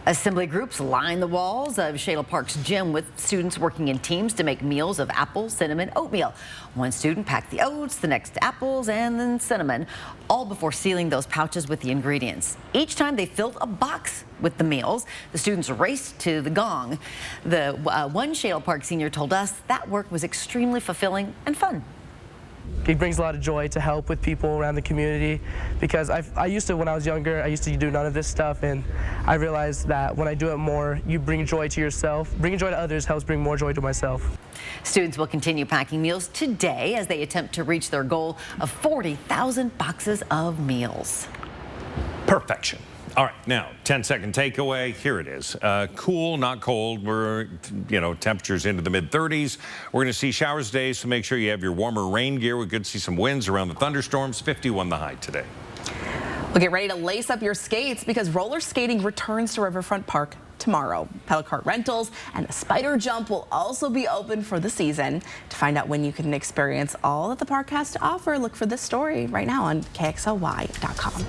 Speaker 1: Assembly groups line the walls of Shayla Park's gym with students working in teams to make meals of apple, cinnamon, oatmeal. One student packed the oats, the next apples, and then cinnamon, all before sealing those pouches with the ingredients. Each time they filled a box with the meals, the students raced to the gong. The one Shayla Park senior told us that work was extremely fulfilling and fun.
Speaker 14: It brings a lot of joy to help with people around the community, because I used to, when I was younger, I used to do none of this stuff, and I realized that when I do it more, you bring joy to yourself. Bringing joy to others helps bring more joy to myself.
Speaker 1: Students will continue packing meals today as they attempt to reach their goal of 40,000 boxes of meals.
Speaker 2: Perfection. All right, now 10-second takeaway. Here it is. Cool, not cold. We're, temperatures into the mid-30s. We're going to see showers today, so make sure you have your warmer rain gear. We could see some winds around the thunderstorms. 51 the high today.
Speaker 3: Well, get ready to lace up your skates because roller skating returns to Riverfront Park tomorrow. Pedal cart rentals and the spider jump will also be open for the season. To find out when you can experience all that the park has to offer, look for this story right now on KXLY.com.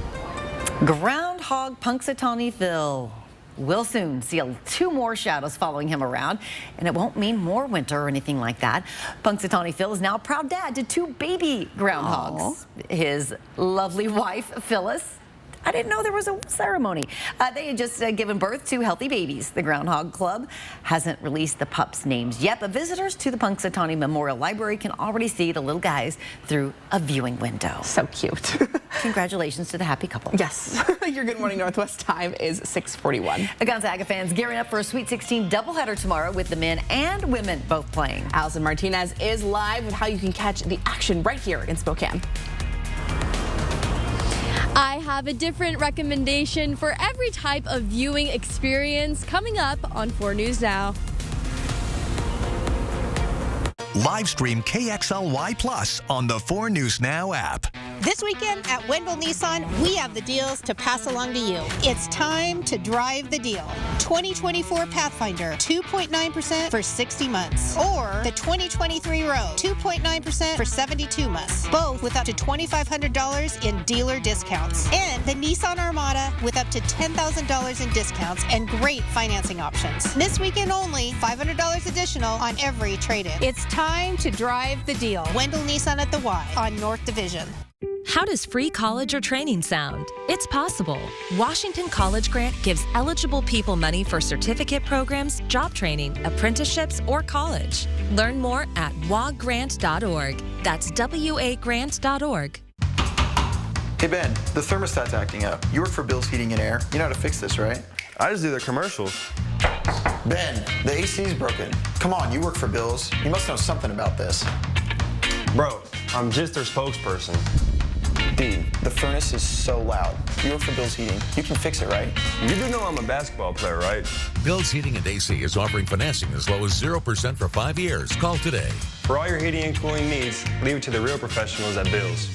Speaker 1: Groundhog Punxsutawney Phil will soon see 2 more shadows following him around, and it won't mean more winter or anything like that. Punxsutawney Phil is now a proud dad to 2 baby groundhogs. Aww. His lovely wife, Phyllis, I didn't know there was a ceremony. They had just given birth to healthy babies. The Groundhog Club hasn't released the pups' names yet, but visitors to the Punxsutawney Memorial Library can already see the little guys through a viewing window.
Speaker 3: So cute.
Speaker 1: Congratulations to the happy couple.
Speaker 3: Yes. Your Good Morning Northwest time is 6:41.
Speaker 1: Gonzaga fans gearing up for a Sweet 16 doubleheader tomorrow with the men and women both playing.
Speaker 3: Allison Martinez is live with how you can catch the action right here in Spokane.
Speaker 17: I have a different recommendation for every type of viewing experience coming up on 4 News Now.
Speaker 6: Live stream KXLY Plus on the 4 News Now app.
Speaker 18: This weekend at Wendell Nissan, we have the deals to pass along to you. It's time to drive the deal. 2024 Pathfinder, 2.9% for 60 months. Or the 2023 Rogue, 2.9% for 72 months. Both with up to $2,500 in dealer discounts. And the Nissan Armada with up to $10,000 in discounts and great financing options. This weekend only, $500 additional on every trade-in. It's time to drive the deal. Wendell Nissan at the Y on North Division.
Speaker 19: How does free college or training sound? It's possible. Washington College Grant gives eligible people money for certificate programs, job training, apprenticeships, or college. Learn more at waggrant.org. That's WAgrant.org.
Speaker 20: Hey Ben, the thermostat's acting up. You work for Bill's Heating and Air. You know how to fix this, right?
Speaker 21: I just do their commercials.
Speaker 20: Ben, the AC's broken. Come on, you work for Bill's. You must know something about this.
Speaker 21: Bro, I'm just their spokesperson.
Speaker 20: Dude, the furnace is so loud. You work for Bill's Heating. You can fix it, right?
Speaker 21: You do know I'm a basketball player, right?
Speaker 23: Bill's Heating and AC is offering financing as low as 0% for 5 years. Call today.
Speaker 21: For all your heating and cooling needs, leave it to the real professionals at Bill's.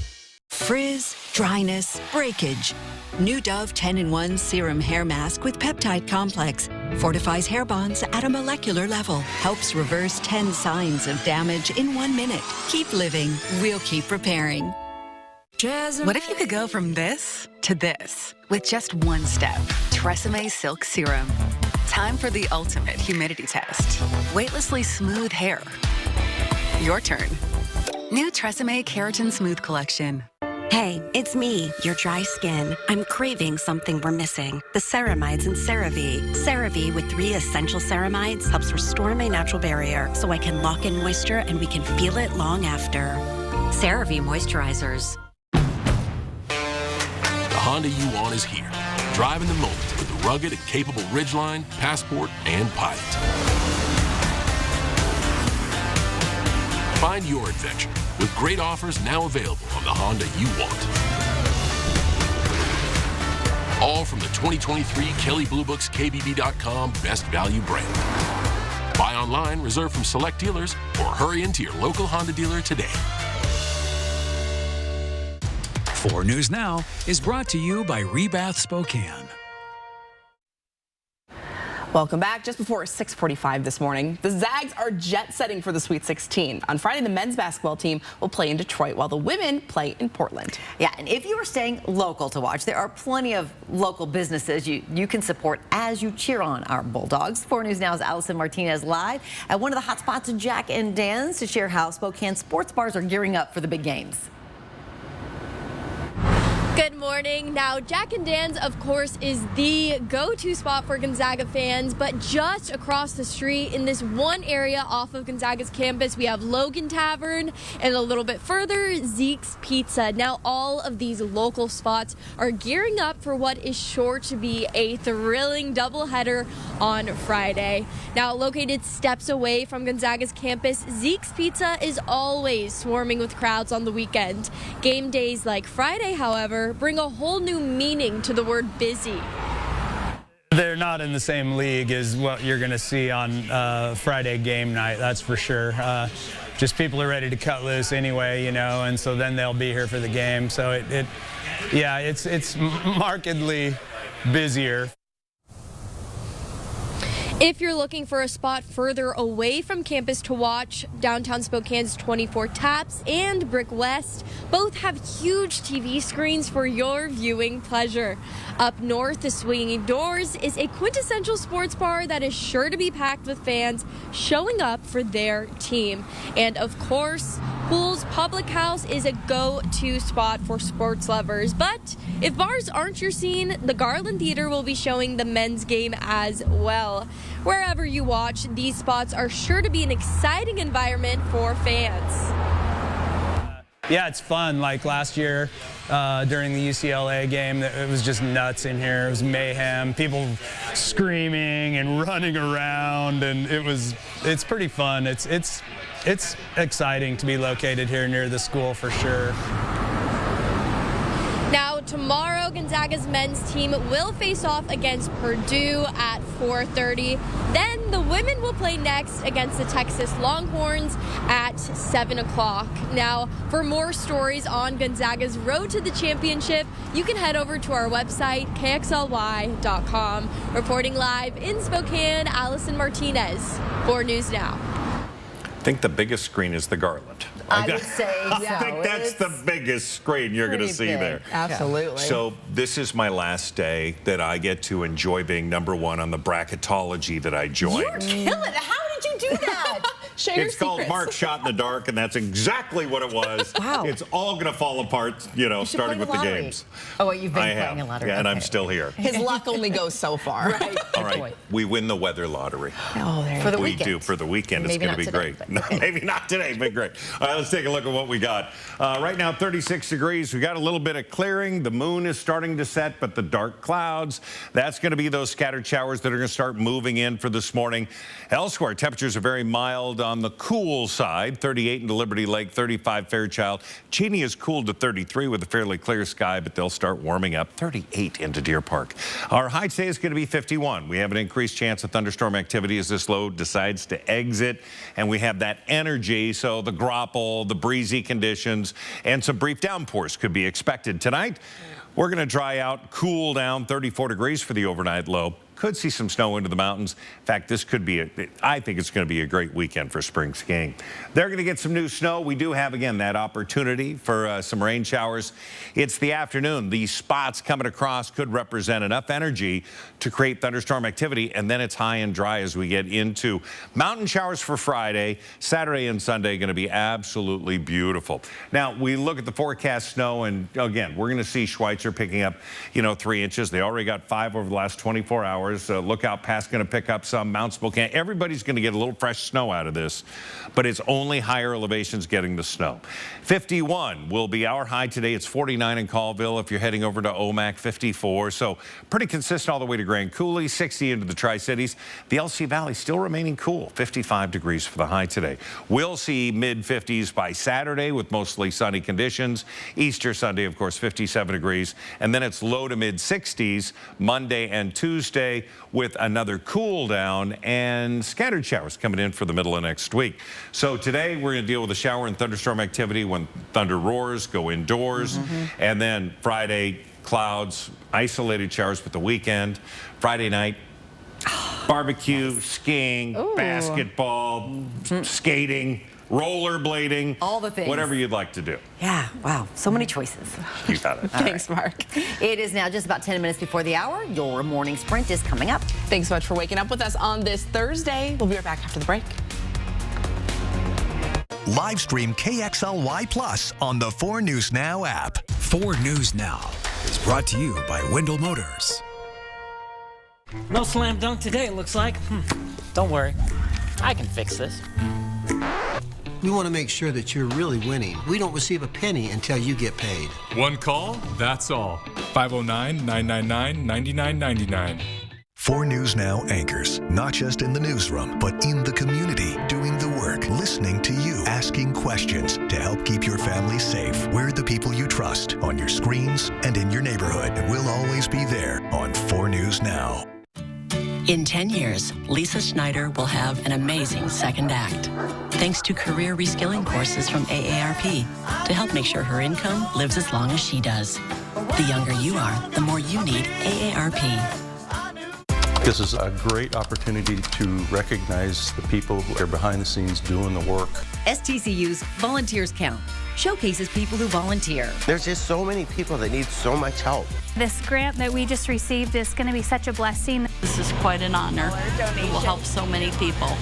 Speaker 26: Frizz, dryness, breakage. New Dove 10-in-1 Serum Hair Mask with Peptide Complex fortifies hair bonds at a molecular level. Helps reverse 10 signs of damage in 1 minute. Keep living. We'll keep repairing.
Speaker 32: What if you could go from this to this with just 1 step? Tresemme Silk Serum. Time for the ultimate humidity test. Weightlessly smooth hair. Your turn. New Tresemme Keratin Smooth Collection.
Speaker 33: Hey, it's me, your dry skin. I'm craving something we're missing. The ceramides in CeraVe. CeraVe with 3 essential ceramides helps restore my natural barrier so I can lock in moisture and we can feel it long after. CeraVe moisturizers.
Speaker 34: The Honda you want is here. Drive in the moment with the rugged and capable Ridgeline, Passport, and Pilot. Find your adventure with great offers now available on the Honda you want. All from the 2023 Kelley Blue Book's KBB.com Best Value brand. Buy online, reserve from select dealers, or hurry into your local Honda dealer today.
Speaker 4: 4 News Now is brought to you by Rebath Spokane.
Speaker 3: Welcome back. Just before 6:45 this morning, the Zags are jet-setting for the Sweet 16. On Friday, the men's basketball team will play in Detroit while the women play in Portland.
Speaker 1: Yeah, and if you are staying local to watch, there are plenty of local businesses you can support as you cheer on our Bulldogs. 4 News Now's Allison Martinez live at one of the hot spots in Jack and Dan's to share how Spokane sports bars are gearing up for the big games.
Speaker 17: Good morning. Now, Jack and Dan's, of course, is the go-to spot for Gonzaga fans, but just across the street in this one area off of Gonzaga's campus, we have Logan Tavern, and a little bit further, Zeke's Pizza. Now, all of these local spots are gearing up for what is sure to be a thrilling doubleheader on Friday. Now, located steps away from Gonzaga's campus, Zeke's Pizza is always swarming with crowds on the weekend. Game days like Friday, however, bring a whole new meaning to the word busy.
Speaker 5: They're not in the same league as what you're going to see on Friday game night, that's for sure. Just people are ready to cut loose anyway, you know, and so then they'll be here for the game. So it's markedly busier.
Speaker 17: If you're looking for a spot further away from campus to watch, downtown Spokane's 24 Taps and Brick West both have huge TV screens for your viewing pleasure. Up north, the Swinging Doors is a quintessential sports bar that is sure to be packed with fans showing up for their team. And of course, Pool's Public House is a go-to spot for sports lovers. But if bars aren't your scene, the Garland Theater will be showing the men's game as well. Wherever you watch, these spots are sure to be an exciting environment for fans.
Speaker 5: Yeah, it's fun. Like last year during the UCLA game, it was just nuts in here. It was mayhem, people screaming and running around, and it's pretty fun. It's exciting to be located here near the school for sure.
Speaker 17: Now, tomorrow, Gonzaga's men's team will face off against Purdue at 4:30. Then the women will play next against the Texas Longhorns at 7 o'clock. Now, for more stories on Gonzaga's road to the championship, you can head over to our website, kxly.com. Reporting live in Spokane, Allison Martinez, 4 News Now.
Speaker 2: I think the biggest screen is the Garland.
Speaker 1: I would say so.
Speaker 2: I think that's the biggest screen you're going to see there.
Speaker 3: Absolutely.
Speaker 2: So this is my last day that I get to enjoy being #1 on the bracketology that I joined.
Speaker 1: You're killing it. How did you do that?
Speaker 2: It's called Mark Shot in the Dark, and that's exactly what it was.
Speaker 1: Wow.
Speaker 2: It's all going to fall apart, you know, starting with the games.
Speaker 1: Oh, wait, you've been
Speaker 2: I
Speaker 1: playing
Speaker 2: have,
Speaker 1: a lottery.
Speaker 2: yeah, and I'm still here.
Speaker 3: His luck only goes so far.
Speaker 1: Right.
Speaker 2: All right, we win the weather lottery.
Speaker 3: Oh, there you
Speaker 1: For the
Speaker 3: go.
Speaker 2: We
Speaker 1: weekend.
Speaker 2: do. For the weekend,
Speaker 1: Maybe
Speaker 2: it's going to be
Speaker 1: not today,
Speaker 2: great.
Speaker 1: but
Speaker 2: No, maybe not today, but great. All right, let's take a look at what we got. Right now, 36 degrees. We got a little bit of clearing. The moon is starting to set, but the dark clouds, that's going to be those scattered showers that are going to start moving in for this morning. Elsewhere, temperatures are very mild on the cool side, 38 into Liberty Lake, 35 Fairchild. Cheney is cooled to 33 with a fairly clear sky, but they'll start warming up, 38 into Deer Park. Our high today is going to be 51. We have an increased chance of thunderstorm activity as this low decides to exit, and we have that energy, so the grapple, the breezy conditions, and some brief downpours could be expected tonight. We're going to dry out, cool down, 34 degrees for the overnight low. Could see some snow into the mountains. In fact, this could be, I think it's going to be a great weekend for spring skiing. They're going to get some new snow. We do have, again, that opportunity for some rain showers. It's the afternoon. These spots coming across could represent enough energy to create thunderstorm activity, and then it's high and dry as we get into mountain showers for Friday. Saturday and Sunday going to be absolutely beautiful. Now, we look at the forecast snow, and again, we're going to see Schweitzer picking up, 3 inches. They already got 5 over the last 24 hours. Lookout Pass going to pick up some. Mount Spokane. Everybody's going to get a little fresh snow out of this, but it's only higher elevations getting the snow. 51 will be our high today. It's 49 in Colville. If you're heading over to Omak, 54. So pretty consistent all the way to Grand Coulee. 60 into the Tri-Cities. The LC Valley still remaining cool. 55 degrees for the high today. We'll see mid-50s by Saturday with mostly sunny conditions. Easter Sunday, of course, 57 degrees. And then it's low to mid-60s Monday and Tuesday. Friday with another cool down and scattered showers coming in for the middle of next week. So today we're going to deal with the shower and thunderstorm activity when thunder roars, go indoors. And then Friday, clouds, isolated showers with the weekend. Friday night, barbecue, skiing, basketball, skating, rollerblading.
Speaker 1: All the things.
Speaker 2: Whatever you'd like to do.
Speaker 1: Yeah, wow, so many choices.
Speaker 2: You got it.
Speaker 3: Thanks, Mark.
Speaker 1: It is now just about 10 minutes before the hour. Your morning sprint is coming up.
Speaker 3: Thanks so much for waking up with us on this Thursday. We'll be right back after the break.
Speaker 6: Live stream KXLY Plus on the 4 News Now app.
Speaker 4: 4 News Now is brought to you by Wendell Motors.
Speaker 7: No slam dunk today, it looks like. Don't worry, I can fix this.
Speaker 10: We want to make sure that you're really winning. We don't receive a penny until you get paid.
Speaker 11: One call, that's all. 509-999-9999.
Speaker 6: 4 News Now anchors, not just in the newsroom, but in the community, doing the work, listening to you, asking questions to help keep your family safe. We're the people you trust on your screens and in your neighborhood. And we'll always be there on 4 News Now.
Speaker 12: In 10 years, Lisa Schneider will have an amazing second act, thanks to career reskilling courses from AARP to help make sure her income lives as long as she does. The younger you are, the more you need AARP.
Speaker 15: This is a great opportunity to recognize the people who are behind the scenes doing the work.
Speaker 1: STCU's Volunteers Count showcases people who volunteer.
Speaker 16: There's just so many people that need so much help.
Speaker 22: This grant that we just received is going to be such a blessing.
Speaker 24: This is quite an honor. It will help so many people.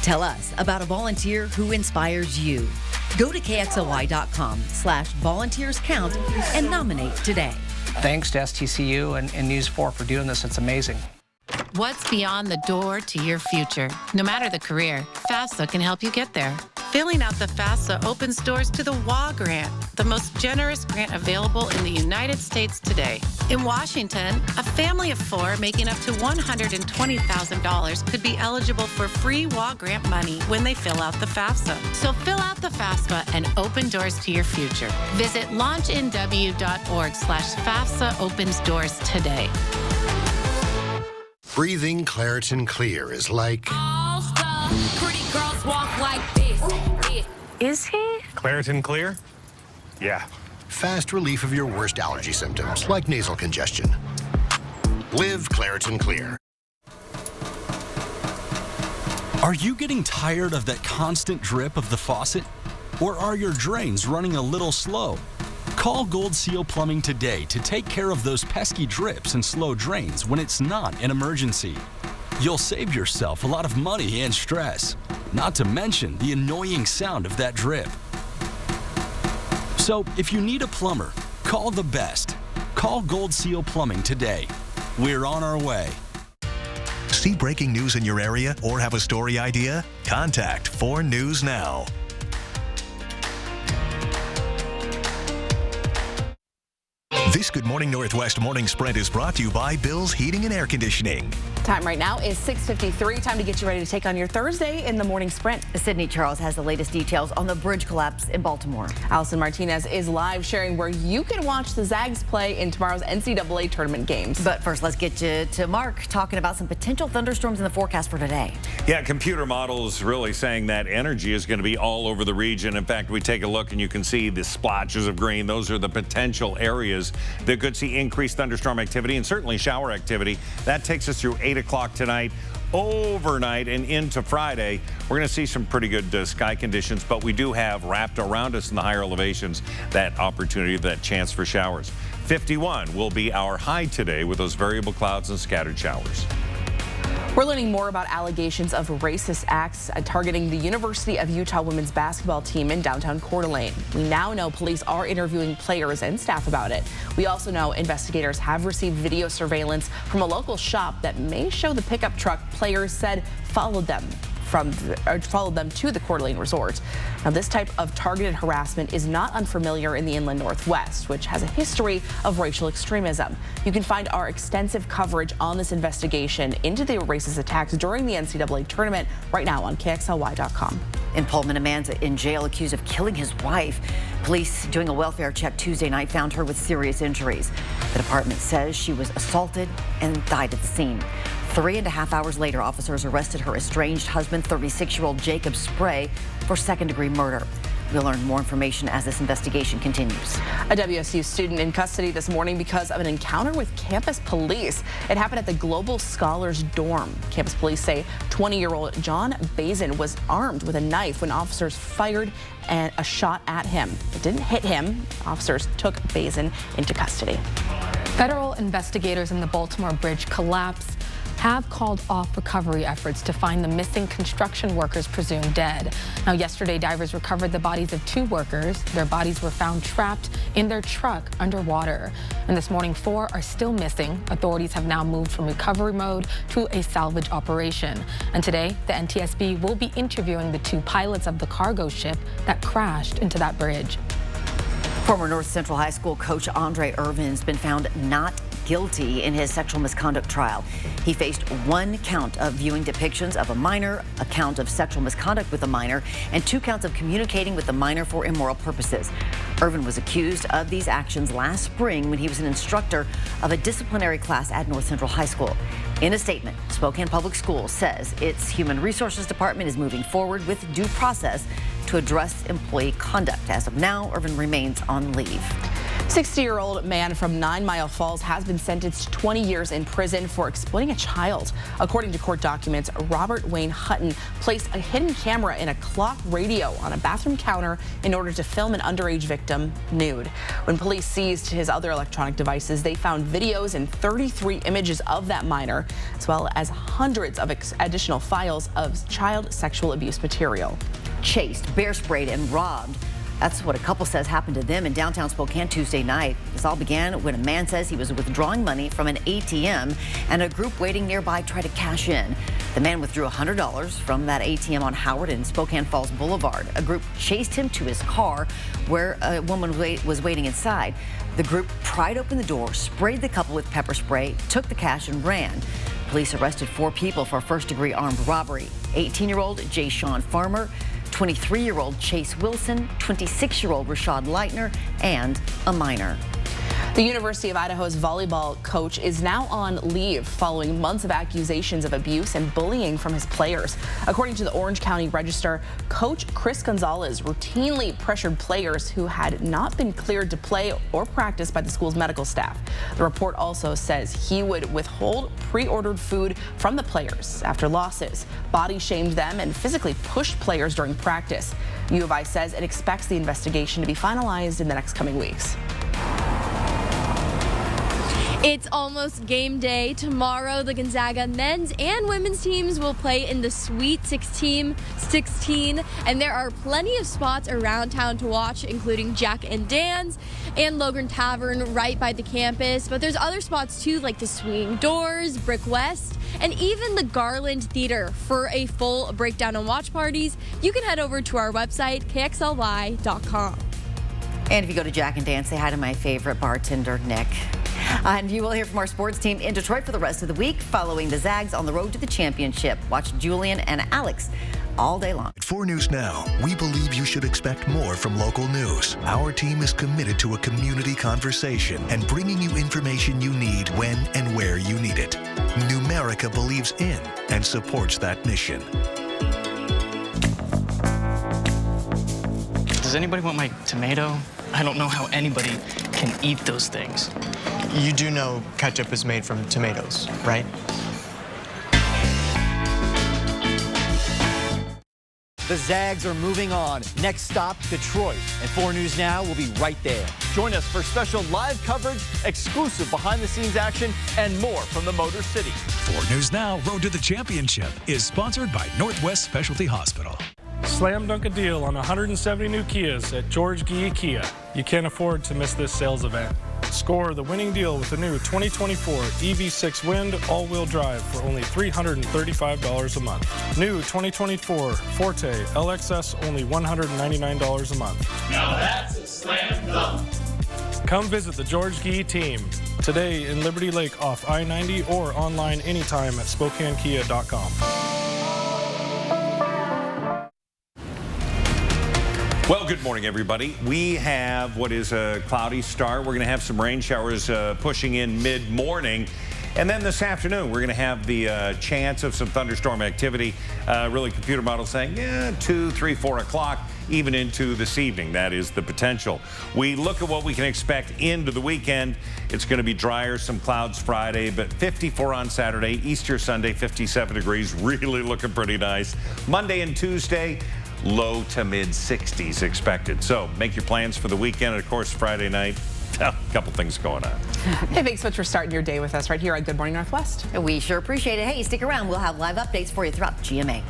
Speaker 1: Tell us about a volunteer who inspires you. Go to KXLY.com/volunteerscount and nominate today.
Speaker 25: Thanks to STCU and News 4 for doing this. It's amazing.
Speaker 27: What's beyond the door to your future? No matter the career, FAFSA can help you get there. Filling out the FAFSA opens doors to the WA grant, the most generous grant available in the United States today. In Washington, a family of 4 making up to $120,000 could be eligible for free WA grant money when they fill out the FAFSA. So fill out the FAFSA and open doors to your future. Visit launchnw.org/FAFSA opens doors today.
Speaker 28: Breathing Claritin Clear is like...
Speaker 24: Pretty girls walk like this.
Speaker 22: Is he?
Speaker 28: Claritin Clear? Yeah. Fast relief of your worst allergy symptoms, like nasal congestion. Live Claritin Clear.
Speaker 29: Are you getting tired of that constant drip of the faucet? Or are your drains running a little slow? Call Gold Seal Plumbing today to take care of those pesky drips and slow drains when it's not an emergency. You'll save yourself a lot of money and stress, not to mention the annoying sound of that drip. So if you need a plumber, call the best. Call Gold Seal Plumbing today. We're on our way.
Speaker 6: See breaking news in your area or have a story idea? Contact 4 News Now. This Good Morning Northwest Morning Sprint is brought to you by Bill's Heating and Air Conditioning.
Speaker 3: Time right now is 6:53. Time to get you ready to take on your Thursday in the morning sprint.
Speaker 1: Sydney Charles has the latest details on the bridge collapse in Baltimore.
Speaker 3: Allison Martinez is live sharing where you can watch the Zags play in tomorrow's NCAA tournament games.
Speaker 1: But first, let's get you to Mark talking about some potential thunderstorms in the forecast for today.
Speaker 2: Yeah, computer models really saying that energy is going to be all over the region. In fact, we take a look and you can see the splotches of green. Those are the potential areas that could see increased thunderstorm activity and certainly shower activity. That takes us through 8 o'clock tonight, overnight and into Friday. We're going to see some pretty good sky conditions, but we do have wrapped around us in the higher elevations that opportunity, that chance for showers. 51 will be our high today with those variable clouds and scattered showers.
Speaker 3: We're learning more about allegations of racist acts targeting the University of Utah women's basketball team in downtown Coeur d'Alene. We now know police are interviewing players and staff about it. We also know investigators have received video surveillance from a local shop that may show the pickup truck players said followed them to the Coeur d'Alene resort. Now, this type of targeted harassment is not unfamiliar in the inland Northwest, which has a history of racial extremism. You can find our extensive coverage on this investigation into the racist attacks during the NCAA tournament right now on KXLY.com.
Speaker 1: In Pullman, a man's in jail accused of killing his wife. Police doing a welfare check Tuesday night found her with serious injuries. The department says she was assaulted and died at the scene. 3.5 hours later, officers arrested her estranged husband, 36-year-old Jacob Spray, for second-degree murder. We'll learn more information as this investigation continues.
Speaker 3: A WSU student in custody this morning because of an encounter with campus police. It happened at the Global Scholars dorm. Campus police say 20-year-old John Bazin was armed with a knife when officers fired a shot at him. It didn't hit him. Officers took Bazin into custody.
Speaker 8: Federal investigators in the Baltimore bridge collapse have called off recovery efforts to find the missing construction workers presumed dead. Now, yesterday, divers recovered the bodies of 2 workers. Their bodies were found trapped in their truck underwater. And this morning, 4 are still missing. Authorities have now moved from recovery mode to a salvage operation. And today, the NTSB will be interviewing the 2 pilots of the cargo ship that crashed into that bridge.
Speaker 1: Former North Central High School coach Andre Irvin's been found not guilty in his sexual misconduct trial. He faced 1 count of viewing depictions of a minor, a count of sexual misconduct with a minor, and 2 counts of communicating with the minor for immoral purposes. Irvin was accused of these actions last spring when he was an instructor of a disciplinary class at North Central High School. In a statement, Spokane Public Schools says its Human Resources Department is moving forward with due process to address employee conduct. As of now, Irvin remains on leave.
Speaker 3: 60-year-old man from 9 Mile Falls has been sentenced to 20 years in prison for exploiting a child. According to court documents, Robert Wayne Hutton placed a hidden camera in a clock radio on a bathroom counter in order to film an underage victim nude. When police seized his other electronic devices, they found videos and 33 images of that minor, as well as hundreds of additional files of child sexual abuse material.
Speaker 1: Chased, bear sprayed, and robbed. That's what a couple says happened to them in downtown Spokane Tuesday night. This all began when a man says he was withdrawing money from an ATM and a group waiting nearby tried to cash in. The man withdrew $100 from that ATM on Howard and Spokane Falls Boulevard. A group chased him to his car where a woman was waiting inside. The group pried open the door, sprayed the couple with pepper spray, took the cash and ran. Police arrested 4 people for first-degree armed robbery. 18-year-old Jay Sean Farmer, 23-year-old Chase Wilson, 26-year-old Rashad Leitner, and a minor.
Speaker 3: The University of Idaho's volleyball coach is now on leave following months of accusations of abuse and bullying from his players. According to the Orange County Register, Coach Chris Gonzalez routinely pressured players who had not been cleared to play or practice by the school's medical staff. The report also says he would withhold pre-ordered food from the players after losses, body shamed them, and physically pushed players during practice. U of I says it expects the investigation to be finalized in the next coming weeks.
Speaker 17: It's almost game day. Tomorrow, the Gonzaga men's and women's teams will play in the Sweet 16, and there are plenty of spots around town to watch, including Jack and Dan's and Logan Tavern right by the campus. But there's other spots too, like the Swinging Doors, Brick West, and even the Garland Theater. For a full breakdown on watch parties, you can head over to our website, kxly.com.
Speaker 1: And if you go to Jack and Dan, say hi to my favorite bartender, Nick. And you will hear from our sports team in Detroit for the rest of the week, following the Zags on the road to the championship. Watch Julian and Alex all day long.
Speaker 6: At 4 News Now, we believe you should expect more from local news. Our team is committed to a community conversation and bringing you information you need when and where you need it. Numerica believes in and supports that mission.
Speaker 9: Does anybody want my tomato? I don't know how anybody can eat those things.
Speaker 13: You do know ketchup is made from tomatoes, right?
Speaker 14: The Zags are moving on. Next stop, Detroit. And 4 News Now will be right there. Join us for special live coverage, exclusive behind-the-scenes action, and more from the Motor City.
Speaker 4: 4 News Now Road to the Championship is sponsored by Northwest Specialty Hospital.
Speaker 18: Slam dunk a deal on 170 new Kias at George Gee Kia. You can't afford to miss this sales event. Score the winning deal with the new 2024 EV6 Wind all-wheel drive for only $335 a month. New 2024 Forte LXS only $199 a month.
Speaker 19: Now that's a slam dunk.
Speaker 18: Come visit the George Gee team today in Liberty Lake off I-90 or online anytime at SpokaneKia.com.
Speaker 2: Well, good morning, everybody. We have what is a cloudy start. We're going to have some rain showers pushing in mid-morning. And then this afternoon, we're going to have the chance of some thunderstorm activity. Really, computer models saying, 2, 3, 4 o'clock, even into this evening. That is the potential. We look at what we can expect into the weekend. It's going to be drier, some clouds Friday, but 54 on Saturday, Easter Sunday, 57 degrees, really looking pretty nice. Monday and Tuesday, low to mid 60s expected. So make your plans for the weekend. And of course, Friday night, a couple things going on.
Speaker 3: Hey, thanks so much for starting your day with us right here on Good Morning Northwest.
Speaker 1: We sure appreciate it. Hey, stick around. We'll have live updates for you throughout GMA.